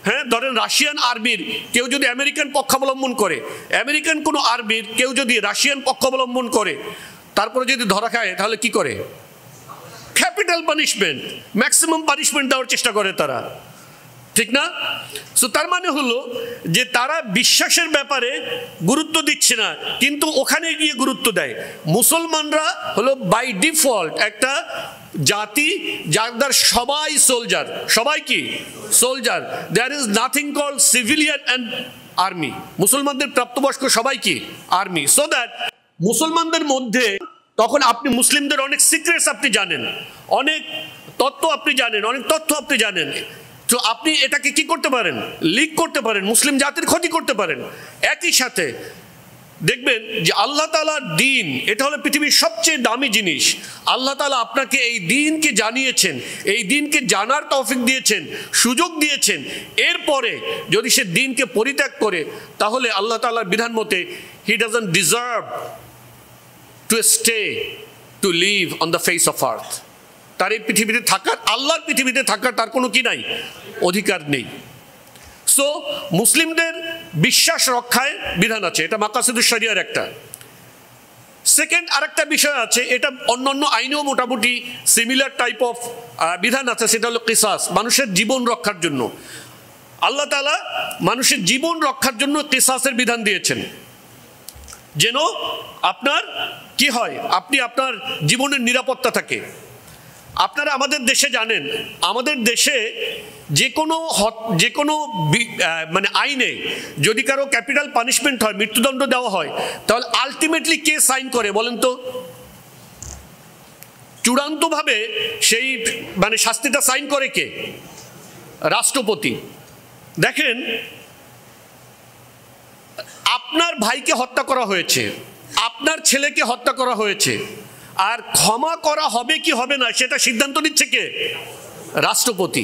Speaker 1: হ্যাঁ ধরেন রাশিয়ান আর্মির কেউ যদি আমেরিকান পক্ষাবলম্বন করে, আমেরিকান কোনো আর্মির কেউ যদি রাশিয়ান পক্ষাবলম্বন করে, তারপরে যদি ধরা খায় তাহলে কি করে? ক্যাপিটাল পানিশমেন্ট, ম্যাক্সিমাম পানিশমেন্ট দেওয়ার চেষ্টা করে তারা, ঠিক না? সো তার মানে হলো যে তারা বিশ্বাসের ব্যাপারে গুরুত্ব দিচ্ছে না, কিন্তু ওখানে গিয়ে গুরুত্ব দেয়। মুসলমানরা হলো বাই ডিফল্ট একটা জাতি যাদের সবাই সোলজার, সবাই কি soldier. There is nothing call civilian and army. মুসলমানদের প্রাপ্তবয়স্ক সবাই কি আর্মি। সো দ্যাট মুসলমানদের মধ্যে তখন আপনি মুসলিমদের অনেক সিক্রেটস আপনি জানেন, অনেক তত্ত্ব আপনি জানেন, অনেক তথ্য আপনি জানেন। তো আপনি এটাকে কি করতে পারেন? লিক করতে পারেন, মুসলিম জাতির ক্ষতি করতে পারেন। একই সাথে দেখবেন যে আল্লাহ তাআলার দিন এটা হলো পৃথিবীর সবচেয়ে দামি জিনিস। আল্লাহ তাআলা আপনাকে এই দিনকে জানিয়েছেন, এই দিনকে জানার তৌফিক দিয়েছেন, সুযোগ দিয়েছেন। এরপরে যদি সে দিনকে পরিত্যাগ করে, তাহলে আল্লাহ তাআলার বিধান মতে he doesn't deserve to stay to live on the face of earth. তার এই পৃথিবীতে থাকার, আল্লাহর পৃথিবীতে থাকার তার কোনো কি নাই, অধিকার নেই। সো মুসলিমদের বিশ্বাস রক্ষায় বিধান আছে, এটা মাকাসিদুশ শরিয়ার একটা। সেকেন্ড আরেকটা বিষয় আছে, এটা অন্যান্য আইনেও মোটামুটি সিমিলার টাইপ অফ বিধান আছে, সেটা হলো কিসাস, মানুষের জীবন রক্ষার জন্য। আল্লাহ তাআলা মানুষের জীবন রক্ষার জন্য কিসাসের বিধান দিয়েছেন, যেন আপনার কি হয়, আপনি আপনার জীবনের নিরাপত্তা থাকে। আপনারা আমাদের দেশে জানেন, আমাদের দেশে যে কোনো মানে আইনে যদি কারো ক্যাপিটাল পানিশমেন্ট হয়, মৃত্যুদণ্ড দেওয়া হয়, তাহলে আলটিমেটলি কে সাইন করে বলেন তো? চূড়ান্তভাবে সেই মানে শাস্তিটা সাইন করে কে? রাষ্ট্রপতি। দেখেন, আপনার ভাইকে হত্যা করা হয়েছে, আপনার ছেলেকে হত্যা করা হয়েছে, আর ক্ষমা করা হবে কি হবে না সেটা সিদ্ধান্ত নিচ্ছে কে? রাষ্ট্রপতি।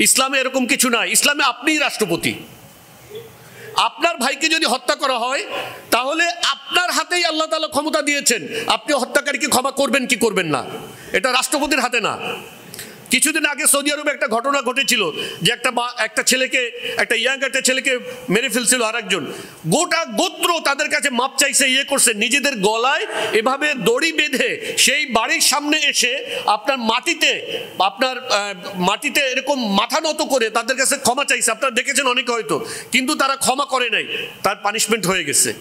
Speaker 1: ইসলামে এরকম কিছু নাই, ইসলামে আপনিই রাষ্ট্রপতি। আপনার ভাইকে যদি হত্যা করা হয়, তাহলে আপনার হাতেই আল্লাহ তাআলা ক্ষমতা দিয়েছেন, আপনি হত্যাকারীকে ক্ষমা করবেন কি করবেন না, এটা রাষ্ট্রপতির হাতে না। কিছুদিন আগে সৌদি আরবে একটা ঘটনা ঘটেছিল যে একটা ছেলেকে, একটা একটা ছেলেকে মেরে ফেলছিল আরেকজন। গোটা গোত্র তাদের কাছে মাপ চাইছে, করছে, নিজেদের গলায় এভাবে দড়ি বেঁধে সেই বাড়ির সামনে এসে আপনার মাটিতে এরকম মাথা নত করে তাদের কাছে ক্ষমা চাইছে। আপনারা দেখেছেন অনেকে হয়তো, কিন্তু তারা ক্ষমা করে নাই, তার পানিশমেন্ট হয়ে গেছে।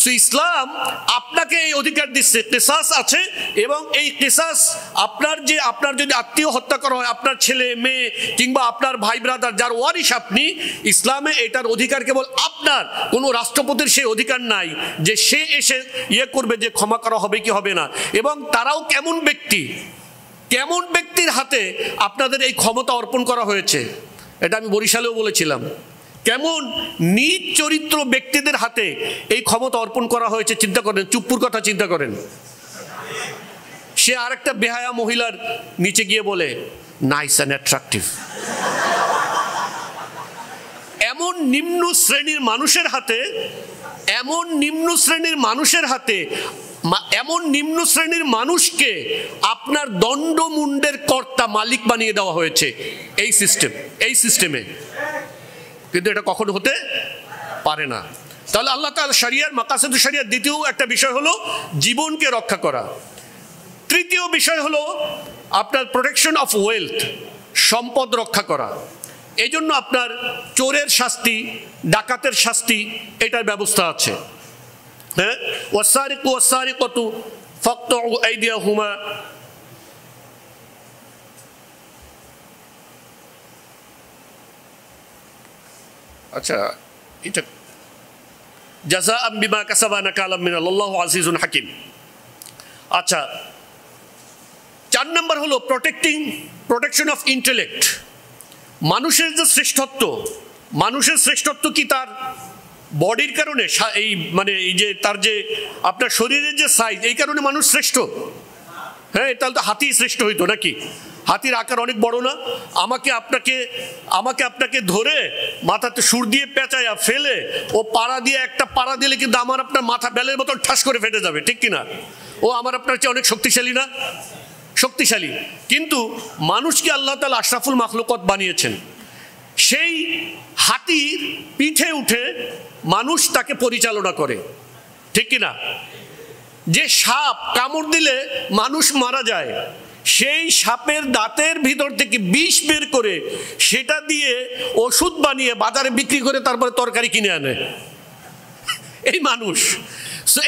Speaker 1: সো ইসলাম আপনাকে এই অধিকার দিচ্ছে, কিসাস আছে, এবং এই কিসাস আপনার যদি আত্মীয় হত্যা করা হয়, আপনার ছেলে মেয়ে কিংবা আপনার ভাই ব্রাদার যার ওয়ারিশ আপনি, ইসলামে এটার অধিকার কেবল আপনার, কোনো রাষ্ট্রপতির সেই অধিকার নাই যে সে এসে করবে যে ক্ষমা করা হবে কি হবে না। এবং তারাও কেমন ব্যক্তির হাতে আপনাদের এই ক্ষমতা অর্পণ করা হয়েছে, এটা আমি বরিশালেও বলেছিলাম। কেমন নিজ চরিত্র ব্যক্তিদের হাতে এই ক্ষমতা অর্পণ করা হয়েছে চিন্তা করেন, চুপ্পুর কথা চিন্তা করেন। সে আরেকটা বেহায়া মহিলার নিচে গিয়ে বলে নাইস অ্যান্ড অ্যাট্রাকটিভ। এমন নিম্ন শ্রেণীর মানুষকে আপনার দণ্ডমুণ্ডের কর্তা, মালিক বানিয়ে দেওয়া হয়েছে এই সিস্টেমে। কিন্তু এটা কখনো হতে পারে না। তাহলে আল্লাহ তাআলা শরিয়ার, মাকাসিদুশ শরিয়ার দ্বিতীয় একটা বিষয় হলো জীবনকে রক্ষা করা। তৃতীয় বিষয় হলো আপনার প্রোটেকশন অফ ওয়েলথ, সম্পদ রক্ষা করা। এই জন্য আপনার চোরের শাস্তি, ডাকাতের শাস্তি, এটার ব্যবস্থা আছে। হ্যাঁ, ওয়াসারিকু ওয়াসারিকাতু ফাকতাউ আইদিয়াহুমা। আচ্ছা, এটা জাযাআম বিমা কাসাবা নাকালাম মিনাল্লাহ, আল্লাহু আজিজুন হাকিম। আচ্ছা, 4 নম্বর হলো প্রোটেকশন অফ ইন্টেলেক্ট। মানুষের যে শ্রেষ্ঠত্ব, মানুষের শ্রেষ্ঠত্ব কি তার বডির কারণে? এই মানে এই যে তার যে আপনার শরীরের যে সাইজ, এই কারণে মানুষ শ্রেষ্ঠ? হ্যাঁ, তাহলে তো হাতি শ্রেষ্ঠ হইতো নাকি? হাতির আকার অনেক বড় না? আমাকে আপনাকে ধরে মাথাতে সুর দিয়ে পেঁচাইয়া ফেলে ও পাড়া দিয়ে একটা পাড়া দিলে কিন্তু আমার আপনার মাথা বেলের মতন ঠাস করে ফেটে যাবে, ঠিক কিনা? ও আমার আপনার চেয়ে অনেক শক্তিশালী না? শক্তিশালী। কিন্তু মানুষকে আল্লাহ তাআলা আশরাফুল মাখলুকাত বানিয়েছেন। সেই হাতির পিঠে উঠে মানুষ তাকে পরিচালনা করে, ঠিক কিনা? যে সাপ কামড় দিলে মানুষ মারা যায়, সেই সাপের দাঁতের ভিতর থেকে বিষ বের করে সেটা দিয়ে ওষুধ বানিয়ে বাজারে বিক্রি করে তারপরে তরকারি কিনে আনে এই মানুষ।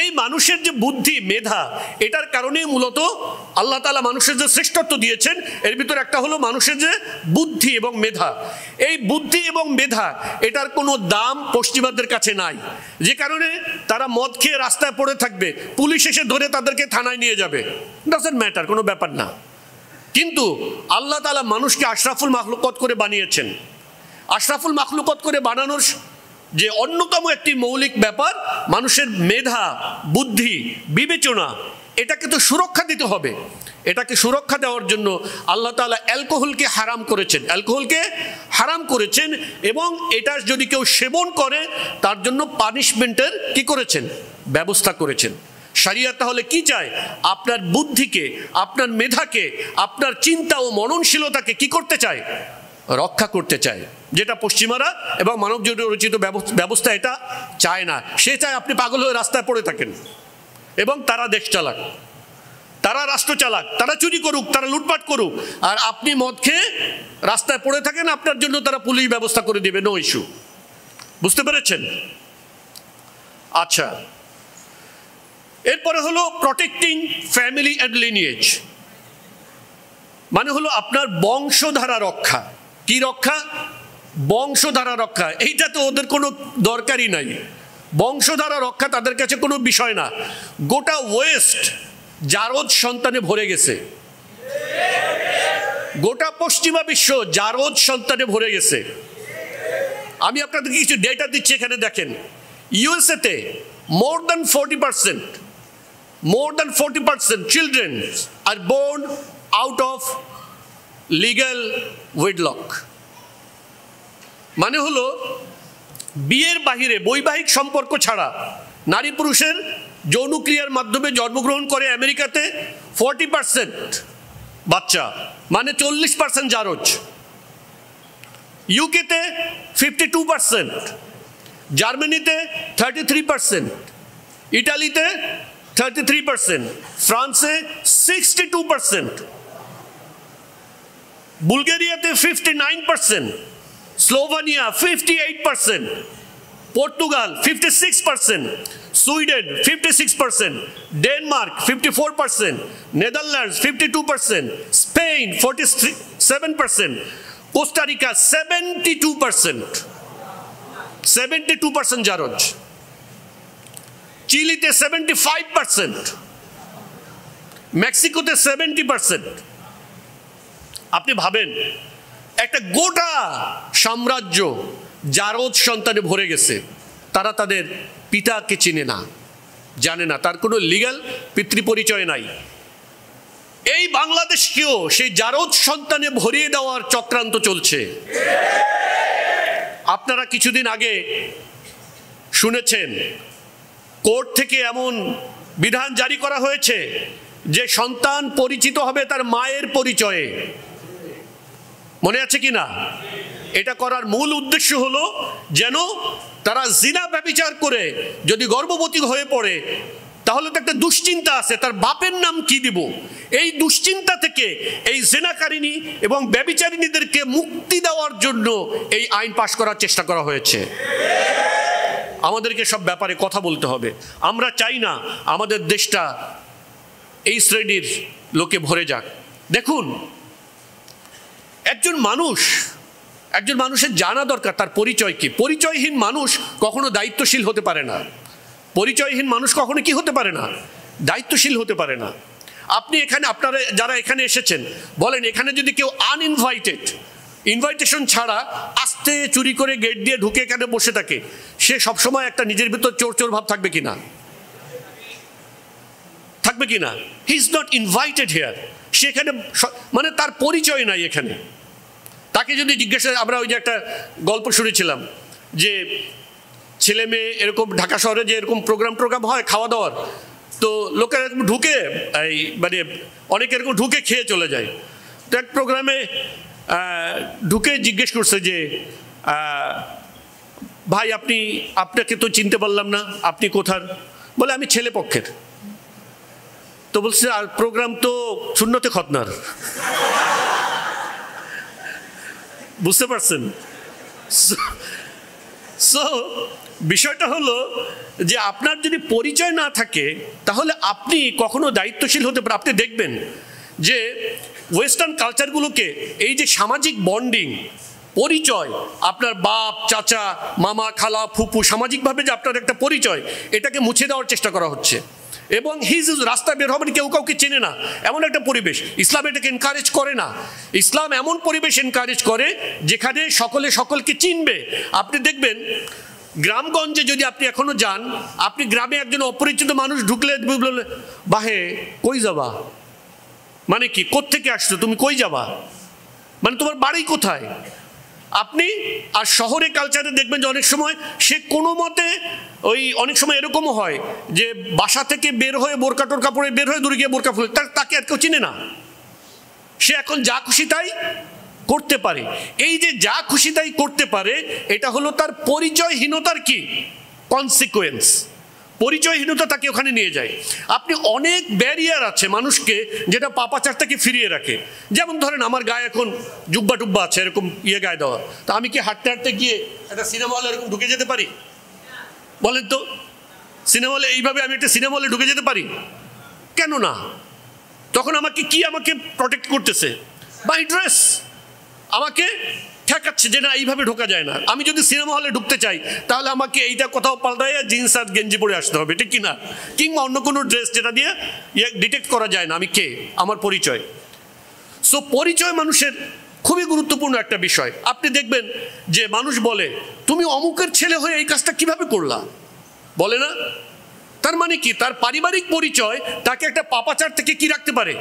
Speaker 1: এই মানুষের যে বুদ্ধি, মেধা, এটার কারণেই মূলত আল্লাহ তাআলা মানুষের যে শ্রেষ্ঠত্ব দিয়েছেন, এর ভিতর একটা হলো মানুষের যে বুদ্ধি এবং মেধা। এই বুদ্ধি এবং মেধা, এটার কোনো দাম পশ্চিমাদের কাছে নাই, যে কারণে তারা মদ খেয়ে রাস্তায় পড়ে থাকবে, পুলিশ এসে ধরে তাদেরকে থানায় নিয়ে যাবে, ডাজন্ট ম্যাটার, কোনো ব্যাপার না। কিন্তু আল্লাহ তাআলা মানুষকে আশরাফুল মাখলুকাত করে বানিয়েছেন। আশরাফুল মাখলুকাত করে বানানোর যে অন্যতম একটি মৌলিক ব্যাপার মানুষের মেধা, বুদ্ধি, বিবেচনা, এটাকে তো সুরক্ষা দিতে হবে। এটাকে সুরক্ষা দেওয়ার জন্য আল্লাহ তাআলা অ্যালকোহলকে হারাম করেছেন এবং এটা যদি কেউ সেবন করে তার জন্য পানিশমেন্টের কি করেছেন? ব্যবস্থা করেছেন। শরিয়ত তাহলে কি চায়? আপনার বুদ্ধিকে, আপনার মেধাকে, আপনার চিন্তা ও মননশীলতাকে কি করতে চায়? রক্ষা করতে চায়, যেটা পশ্চিমারা এবং মানব রচিত ব্যবস্থা এটা চায় না। সে চায় আপনি পাগল হয়ে রাস্তায় পড়ে থাকেন এবং তারা দেশ চালাক, তারা রাষ্ট্র চালাক, তারা চুরি করুক, তারা লুটপাট করুক, আর আপনি মদ খেয়ে রাস্তায় পড়ে থাকেন, আপনার জন্য তারা পুলিশ ব্যবস্থা করে দেবে, নো ইস্যু। বুঝতে পেরেছেন? আচ্ছা, এরপরে হলো প্রটেক্টিং ফ্যামিলি অ্যান্ড লিনিয়েজ, মানে হলো আপনার বংশধারা রক্ষা। কি রক্ষা? বংশধারা রক্ষা। এইটা তো ওদের কোনো দরকারই নাই, বংশধারা রক্ষা তাদের কাছে কোনো বিষয় না। গোটা ওয়েস্ট জারদ সন্তানে ভরে গেছে, গোটা পশ্চিমা বিশ্ব জারদ সন্তানে ভরে গেছে। আমি আপনাদেরকে কিছু ডেটা দিচ্ছি, এখানে দেখেন। ইউএসএতে more than 40% children are born out of legal wedlock, মানে হলো বিয়ের বাহিরে, বৈবাহিক সম্পর্ক ছাড়া নারী পুরুষের যৌনক্রিয়ার মাধ্যমে জন্মগ্রহণ করে আমেরিকাতে 40% বাচ্চা, মানে 40% জারজ। ইউকেতে 52%, জার্মানিতে 33%, ইটালিতে 33%, ফ্রান্সে 62%, বুলগেরিয়াতে 59%, Slovenia 58%, Portugal 56%, Sweden 56%, Denmark 54%, Netherlands 52%, Spain 47%, Costa Rica 72% জারজ, চিলিতে 75%, মেক্সিকোতে 70%। আপনি ভাবেন, একটা গোটা সাম্রাজ্য জারদ সন্তানে ভরে গেছে, তারা তাদের পিতাকে চিনে না, জানে না, তার কোনো লিগ্যাল পিতৃপরিচয় নাই। এই বাংলাদেশকেও সেই জারদ সন্তানে ভরিয়ে দেওয়ার চক্রান্ত চলছে। আপনারা কিছুদিন আগে শুনেছেন কোর্ট থেকে এমন বিধান জারি করা হয়েছে যে সন্তান পরিচিত হবে তার মায়ের পরিচয়ে। মনে আছে কি না? এটা করার মূল উদ্দেশ্য হলো যেন তারা জিনা ব্যভিচার করে যদি গর্ভবতী হয়ে পড়ে তাহলে তো একটা দুশ্চিন্তা আছে, তার বাপের নাম কি দিব। এই দুশ্চিন্তা থেকে এই জিনাকারিনী এবং ব্যভিচারিণীদেরকে মুক্তি দেওয়ার জন্য এই আইন পাশ করার চেষ্টা করা হয়েছে। আমাদেরকে সব ব্যাপারে কথা বলতে হবে। আমরা চাই না আমাদের দেশটা এই শ্রেণীর লোকে ভরে যাক। দেখুন, একজন মানুষের জানা দরকার তার পরিচয় কি। পরিচয়হীন মানুষ কখনো দায়িত্বশীল হতে পারে না। পরিচয়হীন মানুষ কখনো কি হতে পারে না? দায়িত্বশীল হতে পারে না। আপনি এখানে, আপনারা যারা এখানে এসেছেন, বলেন এখানে যদি কেউ ইনভাইটেশন ছাড়া আস্তে চুরি করে গেট দিয়ে ঢুকে এখানে বসে থাকে, সে সবসময় একটা নিজের ভিতর চোর চোর ভাব থাকবে কিনা? থাকবে কিনা? He is not invited here. সেখানে মানে তার পরিচয় নাই এখানে। তাকে যদি জিজ্ঞাসা, আমরা ওই যে একটা গল্প শুনেছিলাম যে ছেলে মেয়ে এরকম ঢাকা শহরে যে এরকম প্রোগ্রাম হয় খাওয়া দাওয়ার, তো লোকেরা এরকম ঢুকে মানে অনেকে এরকম ঢুকে খেয়ে চলে যায়। তো এক প্রোগ্রামে ঢুকে জিজ্ঞেস করছে যে ভাই আপনাকে তো চিনতে পারলাম না, আপনি কোথার? বলে আমি ছেলে পক্ষের। তো বলছে আর প্রোগ্রাম তো সুন্নতে খতনার। বুঝতে পারছেন? সো বিষয়টা হলো যে আপনার যদি পরিচয় না থাকে তাহলে আপনি কখনো দায়িত্বশীল হতে পারেন। আপনি দেখবেন যে ওয়েস্টার্ন কালচারগুলোকে এই যে সামাজিক বন্ডিং, পরিচয়, আপনার বাপ, চাচা, মামা, খালা, ফুপু, সামাজিকভাবে যে আপনার একটা পরিচয়, এটাকে মুছে দেওয়ার চেষ্টা করা হচ্ছে। এবং রাস্তা বের হবেন, কেউ কাউকে চেনে না, এমন একটা পরিবেশ। ইসলাম এটাকে এনকারেজ করে না। ইসলাম এমন পরিবেশ এনকারেজ করে যেখানে সকলে সকলকে চিনবে। আপনি দেখবেন গ্রামগঞ্জে যদি আপনি এখনো যান, আপনি গ্রামে একজন অপরিচিত মানুষ ঢুকলে বাহে কই যাবা, মানে কি, কোত্থেকে আসছো, তুমি কই যাবা, মানে তোমার বাড়ি কোথায়। আপনি আর শহরে কালচারে দেখবেন যে অনেক সময় সে কোনো মতে অনেক সময় এরকমও হয় যে বাসা থেকে বের হয়ে বোরকা টোরকা পরে বের হয়ে দূরে গিয়ে বোরকা ফুলে, তাকে আর কেউ চিনে না। সে এখন যা খুশি তাই করতে পারে। এই যে যা খুশি তাই করতে পারে, এটা হলো তার পরিচয়হীনতার কি কনসিকুয়েন্স। পরিচয়হীনতা তাকে ওখানে নিয়ে যায়। আপনি অনেক ব্যারিয়ার আছে মানুষকে যেটা পাপাচারটাকে ফিরিয়ে রাখে। যেমন ধরেন আমার গায়ে এখন জুব্বা টুব্বা আছে, এরকম গায়ে দেওয়া, তা আমি কি হাঁটতে হাঁটতে গিয়ে একটা সিনেমা হলে এরকম ঢুকে যেতে পারি? বলেন তো, সিনেমা হলে এইভাবে আমি একটা সিনেমা হলে ঢুকে যেতে পারি? কেন না? তখন আমাকে প্রটেক্ট করতেছে? মাই ড্রেস আমাকে ঠেকাচ্ছে যে না, এইভাবে ঢোকা যায় না। আমি যদি সিনেমা হলে ঢুকতে চাই তাহলে আমাকে এইটা কোথাও পাল্টাইয়া জিন্স আর গেঞ্জি পরে আসতে হবে, ঠিক কিনা? কিংবা অন্য কোনো ড্রেস যেটা দিয়ে ডিটেক্ট করা যায় না আমি কে, আমার পরিচয়। সো পরিচয় মানুষের খুবই গুরুত্বপূর্ণ একটা বিষয়। আপনি দেখবেন যে মানুষ বলে তুমি অমুকের ছেলে হয়ে এই কাজটা কিভাবে করলা, বলে না? তার মানে কি, তার পারিবারিক পরিচয় তাকে একটা পাপাচার থেকে কি রাখতে পারে,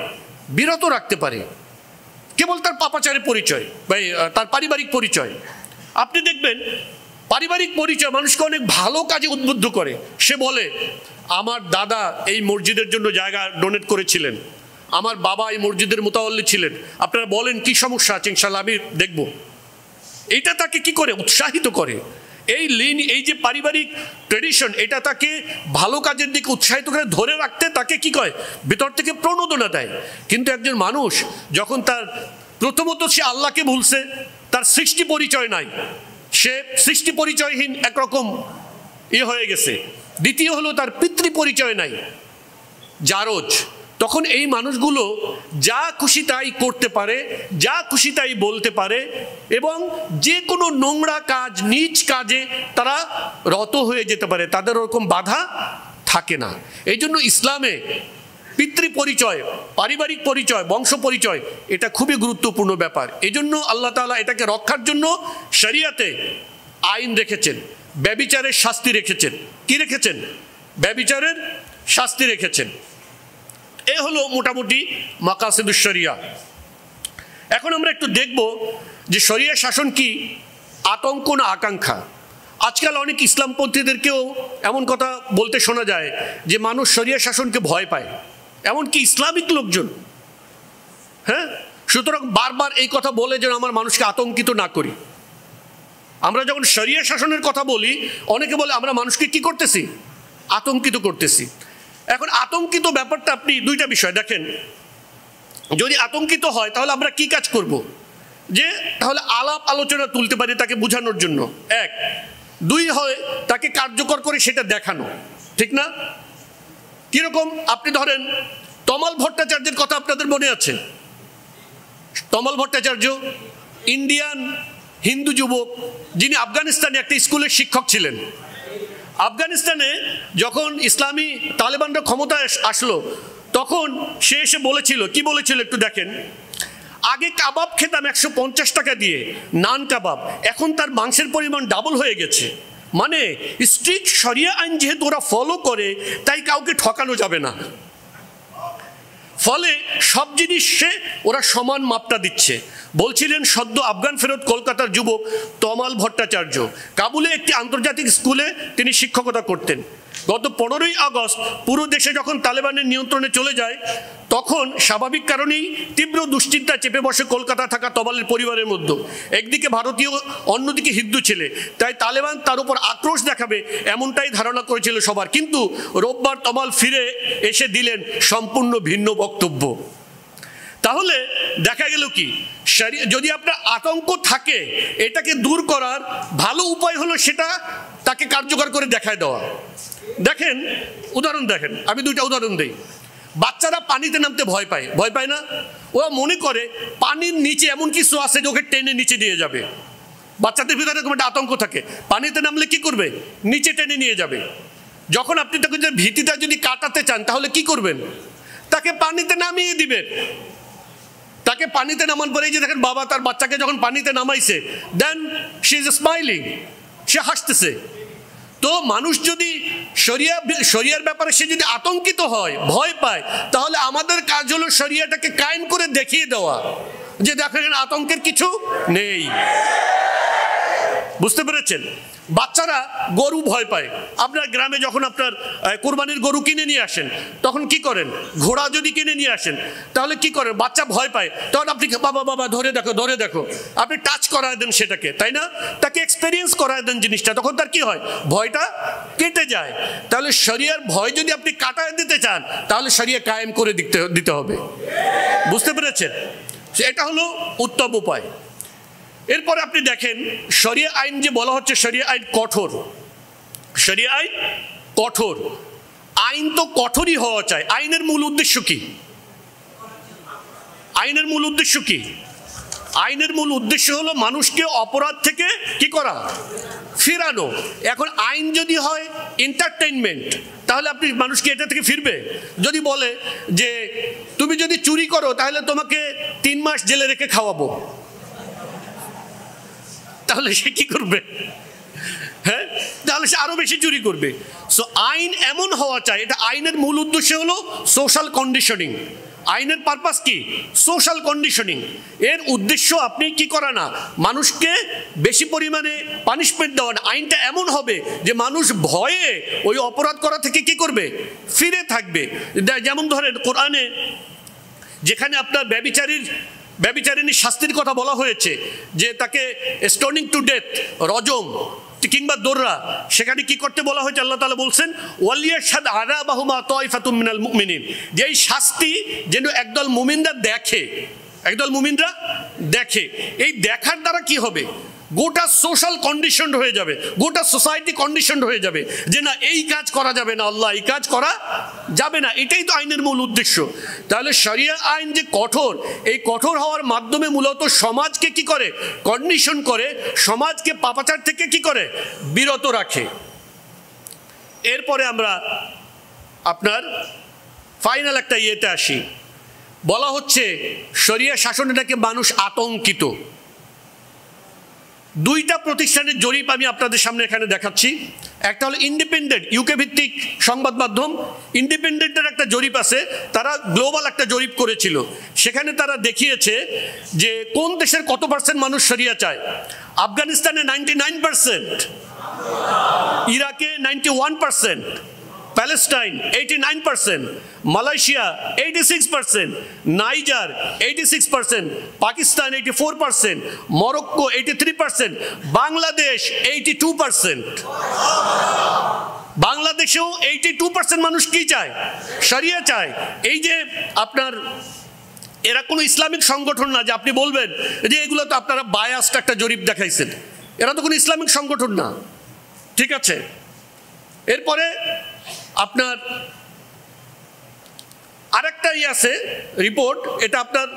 Speaker 1: বিরত রাখতে পারে। কেবল তার পাপাচারের পরিচয়, তার পারিবারিক পরিচয়। আপনি দেখবেন পারিবারিক পরিচয় মানুষকে অনেক ভালো কাজে উদ্বুদ্ধ করে। সে বলে আমার দাদা এই মসজিদের জন্য জায়গা ডোনেট করেছিলেন, আমার বাবা এই মসজিদের মুতাওয়াল্লি ছিলেন, আপনারা বলেন কি সমস্যা আছে, ইনশাআল্লাহ আমি দেখব। এইটা তাকে কি করে, উৎসাহিত করে। এই যে পারিবারিক ট্রেডিশন, এটা তাকে ভালো কাজের দিকে উৎসাহিত করে ধরে রাখতে তাকে কি করে, ভিতর থেকে প্রণোদনা দেয়। কিন্তু একজন মানুষ যখন তার প্রথমত সে আল্লাহকে ভুলছে, তার সৃষ্টি পরিচয় নাই, সে সৃষ্টি পরিচয়হীন একরকম হয়ে গেছে। দ্বিতীয় হলো তার পিতৃ পরিচয় নাই, জারজ। তখন এই মানুষগুলো যা খুশি তাই করতে পারে, যা খুশি তাই বলতে পারে, এবং যে কোনো নোংরা কাজ, নীচ কাজে তারা রত হয়ে যেতে পারে, তাদের ওরকম বাধা থাকে না। এই জন্য ইসলামে পিতৃ পরিচয়, পারিবারিক পরিচয়, বংশ পরিচয় এটা খুবই গুরুত্বপূর্ণ ব্যাপার। এই জন্য আল্লাহ তাআলা এটাকে রক্ষার জন্য শরিয়াতে আইন রেখেছেন, ব্যভিচারের শাস্তি রেখেছেন। কি রেখেছেন? ব্যভিচারের শাস্তি রেখেছেন। এ হলো মোটামুটি মাকাসিদুশ শরিয়া। এখন আমরা একটু দেখব যে শরিয়া শাসন কি আতঙ্ক না আকাঙ্ক্ষা। আজকাল অনেক ইসলামপন্থীদেরকেও এমন কথা বলতে শোনা যায় যে মানুষ শরিয়া শাসনকে ভয় পায়, এমনকি ইসলামিক লোকজন। হ্যাঁ, সুতরাং বারবার এই কথা বলে যেন আমার মানুষকে আতঙ্কিত না করি। আমরা যখন শরিয়া শাসনের কথা বলি, অনেকে বলে আমরা মানুষকে কি করতেছি, আতঙ্কিত করতেছি। এখন আতঙ্কিত ব্যাপারটা আপনি দুইটা বিষয় দেখেন। যদি আতঙ্কিত হয় তাহলে আমরা কি কাজ করব, যে তাহলে আলাপ আলোচনা তুলতে পারি তাকে বোঝানোর জন্য। এক, দুই হয় তাকে কার্যকর করে সেটা দেখানো, ঠিক না? কিরকম? আপনি ধরেন তমাল ভট্টাচার্যের কথা আপনাদের মনে আছে? তমাল ভট্টাচার্য ইন্ডিয়ান হিন্দু যুবক, যিনি আফগানিস্তানে একটা স্কুলের শিক্ষক ছিলেন। আফগানিস্তানে যখন ইসলামী তালেবানরা ক্ষমতায় আসলো, তখন সে এসে বলেছিল, কি বলেছিল একটু দেখেন, আগে কাবাব খেতাম 150 টাকা দিয়ে, নান কাবাব, এখন তার মাংসের পরিমাণ ডাবল হয়ে গেছে। মানে স্ট্রিক্ট শরিয়া আইন যেহেতু ওরা ফলো করে, তাই কাউকে ঠকানো যাবে না, ফলে সব জিনিসে ওরা সমান মাপটা দিচ্ছে। বলছিলেন সদ্য আফগান ফেরত কলকাতার যুবক তমাল ভট্টাচার্য, কাবুলে একটি আন্তর্জাতিক স্কুলে তিনি শিক্ষকতা করতেন। গত 15ই আগস্ট পুরো দেশে যখন তালেবানের নিয়ন্ত্রণে চলে যায়, তখন স্বাভাবিক কারণেই তীব্র দুশ্চিন্তা চেপে বসে কলকাতা থাকা তমালের পরিবারের মধ্যে। একদিকে ভারতীয়, অন্যদিকে হিন্দু ছেলে, তাই তালেবান তার উপর আক্রোশ দেখাবে এমনটাই ধারণা করেছিল সবার। কিন্তু রোববার তমাল ফিরে এসে দিলেন সম্পূর্ণ ভিন্ন বক্তব্য। তাহলে দেখা গেল কি, যদি আপনার আতঙ্ক থাকে, এটাকে দূর করার ভালো উপায় হলো সেটা তাকে কার্যকর করে দেখায় দেওয়া। দেখেন, উদাহরণ দেখেন, আমি দুইটা উদাহরণ দিই। বাচ্চারা পানিতে নামতে ভয় পায়, ভয় পায় না? ওরা মনে করে পানির নিচে এমন কিছু আছে যে ওকে টেনে নিচে নিয়ে যাবে। বাচ্চাদের ভিতরে এরকম একটা আতঙ্ক থাকে, পানিতে নামলে কি করবে? নিচে টেনে নিয়ে যাবে। যখন আপনি তাকে যে ভীতিটা যদি কাটাতে চান, তাহলে কি করবেন? তাকে পানিতে নামিয়ে দিবেন। তাকে পানিতে নামান পরে, যে দেখেন বাবা তার বাচ্চাকে যখন পানিতে নামাইছে, দেন শি ইজ স্মাইলিং, সে হাসতেছে। তো মানুষ যদি শরিয়ার ব্যাপারে সে যদি আতঙ্কিত হয়, ভয় পায়, তাহলে আমাদের কাজ হলো শরিয়াটাকে কায়েম করে দেখিয়ে দেওয়া যে দেখেন আতঙ্কের কিছু নেই। বুঝতে পেরেছেন? বাচ্চারা গরু ভয় পায়। আপনার গ্রামে যখন আপনার কোরবানির গরু কিনে নিয়ে আসেন, তখন কি করেন? ঘোড়া যদি কিনে নিয়ে আসেন, তাহলে কি করেন? বাচ্চা ভয় পায়, তখন আপনি বাবা বাবা ধরে দেখো, ধরে দেখো, আপনি টাচ করায় দেন সেটাকে, তাই না? তাকে এক্সপেরিয়েন্স করায় দেন জিনিসটা, তখন তার কি হয়? ভয়টা কেটে যায়। তাহলে শরিয়ার ভয় যদি আপনি কাটায় দিতে চান, তাহলে শরিয়া কায়েম করে দিতে হবে। বুঝতে পেরেছেন? এটা হলো উত্তম উপায়। এরপরে আপনি দেখেন, শরিয়া আইন যে বলা হচ্ছে, শরিয়া আইন কঠোর, শরিয়া আইন কঠোর। আইন তো কঠোরই হওয়া চাই। আইনের মূল উদ্দেশ্য কি? আইনের মূল উদ্দেশ্য কি? আইনের মূল উদ্দেশ্য হলো মানুষকে অপরাধ থেকে কি করা? ফিরানো। এখন আইন যদি হয় এন্টারটেইনমেন্ট, তাহলে আপনি মানুষকে এটা থেকে ফিরবে? যদি বলে যে তুমি যদি চুরি করো, তাহলে তোমাকে 3 মাস জেলে রেখে খাওয়াবো, তাহলে সে কি করবে? হ্যাঁ, তাহলে সে আরো বেশি চুরি করবে। সো আইন এমন হওয়া চাই, এটা আইনের মূল উদ্দেশ্য হলো সোশ্যাল কন্ডিশনিং। আইনের পারপাস কি? Social conditioning. এর উদ্দেশ্য আপনি কি করা না, মানুষকে বেশি পরিমাণে পানিশমেন্ট দেওয়া না। আইনটা এমন হবে যে মানুষ ভয়ে ওই অপরাধ করা থেকে কি করবে? ফিরে থাকবে। যেমন ধরেন কোরআনে যেখানে আপনার ব্যভিচারিণী শাস্তির কথা বলা হয়েছে, যে তাকে স্টোনিং টু ডেথ, রজম কিংবা দোররা, সেখানে কি করতে বলা হয়েছে? আল্লাহ তাআলা বলছেন ওয়ালিয়াশহাদ আযাবাহুমা তায়ফাতুম মিনাল মুমিনিন, যে এই শাস্তি যেন একদল মুমিনরা দেখে, একদল মুমিনরা দেখে। এই দেখার দ্বারা কি হবে? গোটা সোশ্যাল কন্ডিশন হয়ে যাবে, গোটা সোসাইটি কন্ডিশন হয়ে যাবে যে না, এই কাজ করা যাবে না, আল্লাহ এই কাজ করা যাবে না। এটাই তো আইনের মূল উদ্দেশ্য। তাহলে শরিয়া আইন যে কঠোর, এই কঠোর হওয়ার মাধ্যমে মূলত সমাজকে কি করে? কন্ডিশন করে, সমাজকে পাপাচার থেকে কি করে? বিরত রাখে। এরপরে আমরা আপনার ফাইনাল একটা ইয়েতে আসি। বলা হচ্ছে শরিয়া শাসনে নাকি মানুষ আতঙ্কিত। 2টা প্রতিষ্ঠানের জরিপ আমি আপনাদের সামনে এখানে দেখাচ্ছি। একটা হলো ইন্ডিপেন্ডেন্ট, ইউকে ভিত্তিক সংবাদ মাধ্যম ইন্ডিপেন্ডেন্টের একটা জরিপ আছে, তারা গ্লোবাল একটা জরিপ করেছিল। সেখানে তারা দেখিয়েছে যে কোন দেশের কত % মানুষ শরিয়া চায়। আফগানিস্তানে 99%, ইরাকে 91%, Palestine 89%, Malaysia 86%, Niger 86%, Pakistan 84%, Morocco 83%, Bangladesh 82%। বাংলাদেশেও 82% মানুষ কি চায়? শরিয়া চায়। এই যে আপনার, এরা কোনো ইসলামিক সংগঠন না যে আপনি বলবেন যে এগুলো তো আপনারা বায়াসড একটা জরিপ দেখাইছেন। এরা তো কোনো ইসলামিক সংগঠন না। ঠিক আছে। এরপরে আপনার আরেকটা আছে রিপোর্ট, এটা আপনার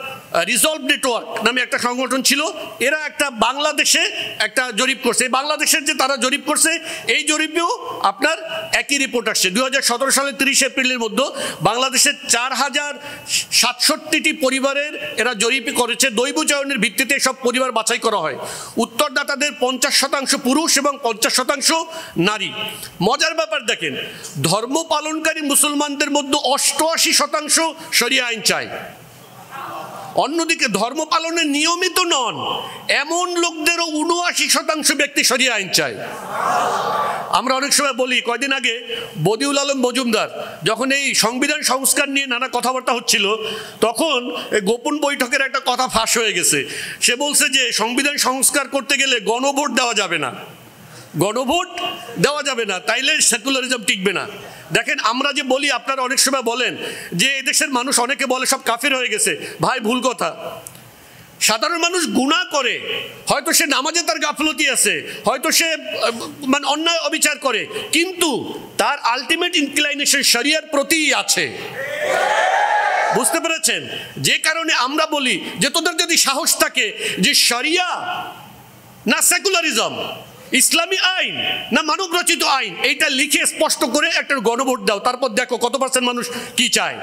Speaker 1: রিজলভ নেটওয়ার্ক নামে একটা সংগঠন ছিল, এরা একটা বাংলাদেশে একটা জরিপ করছে। বাংলাদেশের যে তারা জরিপ করছে, এই জরিপেও আপনার একই রিপোর্ট আসছে। 2017 সালের 30 এপ্রিলের মধ্যে বাংলাদেশের 4067টি পরিবারের এরা জরিপ করেছে। দৈব চয়নের ভিত্তিতে সব পরিবার বাছাই করা হয়। উত্তরদাতাদের 50% পুরুষ এবং 50% নারী। মজার ব্যাপার দেখেন, ধর্ম পালনকারী মুসলমানদের মধ্যে 88% শরিয়া আইন চায়। অন্যদিকে ধর্ম পালনে নিয়মিত নন এমন লোকদেরও 79% ব্যক্তি শরিয়া আইন চায়। আমরা অনেক সময় বলি, কয়দিন আগে বদিউল আলম মজুমদার যখন এই সংবিধান সংস্কার নিয়ে নানা কথাবার্তা হচ্ছিল, তখন গোপন বৈঠকের একটা কথা ফাঁস হয়ে গেছে। সে বলছে যে সংবিধান সংস্কার করতে গেলে গণভোট দেওয়া যাবে না, গণভোট দেওয়া যাবে না, তাইলে সেকুলারিজম টিকবে না। দেখেন, আমরা যে বলি, আপনারা অনেক সময় বলেন যে এদেশের মানুষ, অনেকে বলে সব কাফির হয়ে গেছে। ভাই, ভুল কথা। সাধারণ মানুষ গুনাহ করে, হয়তো সে নামাজে তার গাফলতি আছে, হয়তো সে মানে অন্যায় অবিচার করে, কিন্তু তার আলটিমেট ইনক্লাইনেশন শরিয়ার প্রতিই আছে। বুঝতে পেরেছেন? যে কারণে আমরা বলি যে তোদের যদি সাহস থাকে যে শরিয়া না সেকুলারিজম, ইসলামী আইন না মানব রচিত আইন, এইটা লিখে স্পষ্ট করে একটা গণভোট দাও, তারপর দেখো কত % মানুষ কি চায়।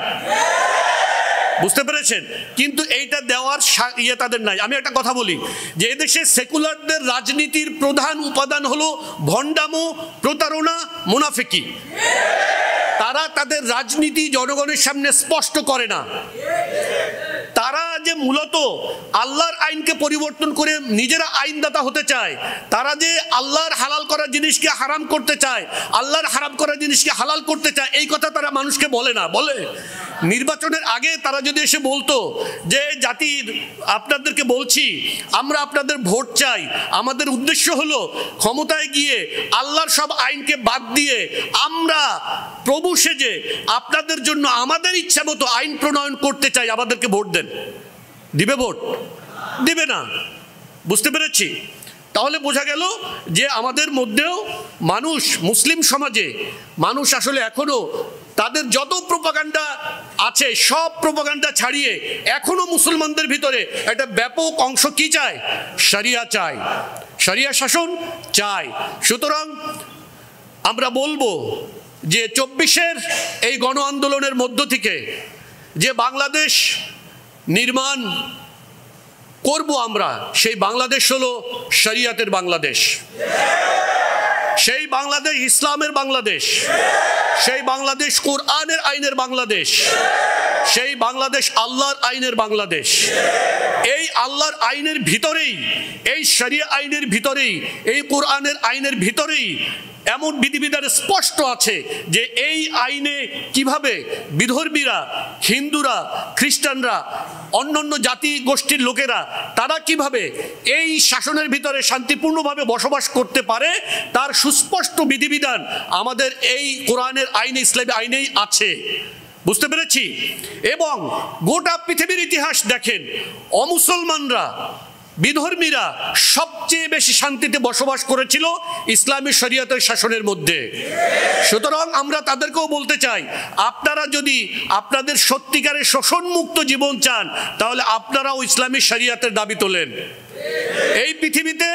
Speaker 1: বুঝতে পেরেছেন? কিন্তু এইটা দেওয়ার ইয়ে তাদের নাই। আমি একটা কথা বলি যে এদেশে সেকুলারদের রাজনীতির প্রধান উপাদান হলো ভণ্ডামো, প্রতারণা, মুনাফিকি। তারা তাদের রাজনীতি জনগণের সামনে স্পষ্ট করে না। তারা যে মূলত আল্লাহর আইনকে পরিবর্তন করে নিজেরা আইনদাতা হতে চায়, তারা যে আল্লাহর হালাল করা জিনিসকে হারাম করতে চায়, আল্লাহর হারাম করা জিনিসকে হালাল করতে চায়, এই কথা তারা মানুষকে বলে না। বলে নির্বাচনের আগে তারা যদি এসে বলতো যে জাতির আপনাদেরকে বলছি, আমরা আপনাদের ভোট চাই, আমাদের উদ্দেশ্য হলো ক্ষমতায় গিয়ে আল্লাহর সব আইনকে বাদ দিয়ে আমরা প্রভু সেজে আপনাদের জন্য আমাদের ইচ্ছা মতো আইন প্রণয়ন করতে চাই, আমাদেরকে ভোট দেন। দিবে ভোট? দিবে না। বুঝতে পেরেছি? তাহলে বোঝা গেল যে আমাদের মধ্যেও মানুষ, মুসলিম সমাজে মানুষ আসলে এখনো তাদের যত প্রোপাগান্ডা আছে সব প্রোপাগান্ডা ছাড়িয়ে এখনো মুসলমানদের ভিতরে একটা ব্যাপক অংশ কি চায়? শরিয়া চায়, শরিয়া শাসন চায়। সুতরাং আমরা বলবো যে 24-এর এই গণ আন্দোলনের মধ্য থেকে যে বাংলাদেশ নির্মাণ করব আমরা, সেই বাংলাদেশ হলো শরিয়াতের বাংলাদেশ, সেই বাংলাদেশ ইসলামের বাংলাদেশ, সেই বাংলাদেশ কোরআনের আইনের বাংলাদেশ, সেই বাংলাদেশ আল্লাহর আইনের বাংলাদেশ। এই আল্লাহর আইনের ভিতরেই, এই শরিয়া আইনের ভিতরেই, এই কোরআনের আইনের ভিতরেই এমন বিধিবিধান স্পষ্ট আছে যে এই আইনে কিভাবে বিধর্মীরা, হিন্দুরা, খ্রিস্টানরা, অন্যান্য জাতি গোষ্ঠীর লোকেরা তারা কিভাবে এই শাসনের ভিতরে শান্তিপূর্ণভাবে বসবাস করতে পারে, তার সুস্পষ্ট বিধিবিধান আমাদের এই কোরআনের আইনে, ইসলামী আইনেই আছে। বুঝতে পেরেছি? এবং গোটা পৃথিবীর ইতিহাস দেখেন, অমুসলমানরা, বিধর্মীরা সবচেয়ে বেশি শান্তিতে বসবাস করেছিল ইসলামী শরিয়তের শাসনের মধ্যে। সুতরাং আমরা তাদেরকেও বলতে চাই, আপনারা যদি আপনাদের সত্যিকারের শোষণমুক্ত জীবন চান, তাহলে আপনারাও ইসলামী শরিয়তের দাবি তোলেন। এই পৃথিবীতে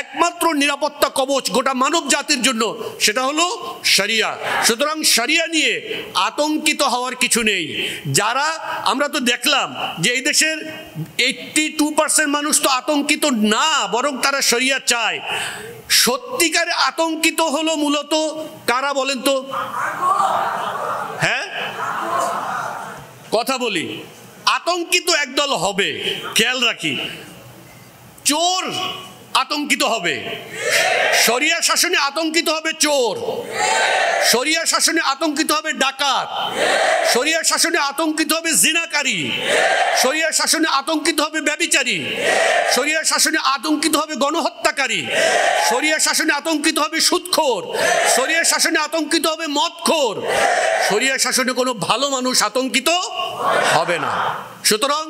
Speaker 1: একমাত্র নিরাপত্তা কবচ গোটা মানব জাতির জন্য, সেটা হলো শরিয়া। সুতরাং শরিয়া নিয়ে আতঙ্কিত হওয়ার কিছু নেই। যারা, আমরা তো দেখলাম যে এই দেশের 82% মানুষ তো আতঙ্কিত না, বরং তারা শরিয়া চায়। সত্যিকারে আতঙ্কিত হলো মূলত কারা বলেন তো? হ্যাঁ, কথা বলি, আতঙ্কিত একদল হবে, খেয়াল রাখি, চোর আতঙ্কিত হবে, শরিয়া শাসনে আতঙ্কিত হবে চোর, শরিয়া শাসনে আতঙ্কিত হবে ডাকাত, শরিয়া শাসনে আতঙ্কিত হবে জিনাকারী, শরিয়া শাসনে আতঙ্কিত হবে ব্যভিচারী, শরিয়া শাসনে আতঙ্কিত হবে গণহত্যাকারী, শরিয়া শাসনে আতঙ্কিত হবে সুদখোর, শরিয়া শাসনে আতঙ্কিত হবে মদখোর। শরিয়া শাসনে কোনো ভালো মানুষ আতঙ্কিত হবে না। সুতরাং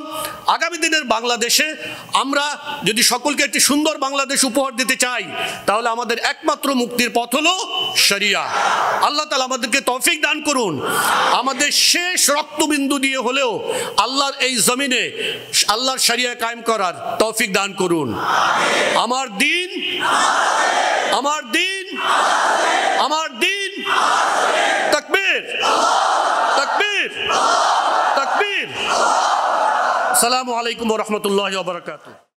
Speaker 1: আগামী দিনের বাংলাদেশে আমরা যদি সকলকে একটি সুন্দর বাংলাদেশ উপহার দিতে চাই, তাহলে আমাদের একমাত্র মুক্তির পথ হলো শরিয়া। আল্লাহ তাআলা আমাদেরকে তৌফিক দান করুন, আমাদের শেষ রক্তবিন্দু দিয়ে হলেও আল্লাহর এই জমিনে আল্লাহর শরিয়া কায়েম করার তৌফিক দান করুন। আমার দিন, আমার দিন, আমার দিন। তাকবীর, তাকবীর, তাকবীর। আসসালামু আলাইকুম ওয়া রাহমাতুল্লাহি ওয়া বারাকাতুহু।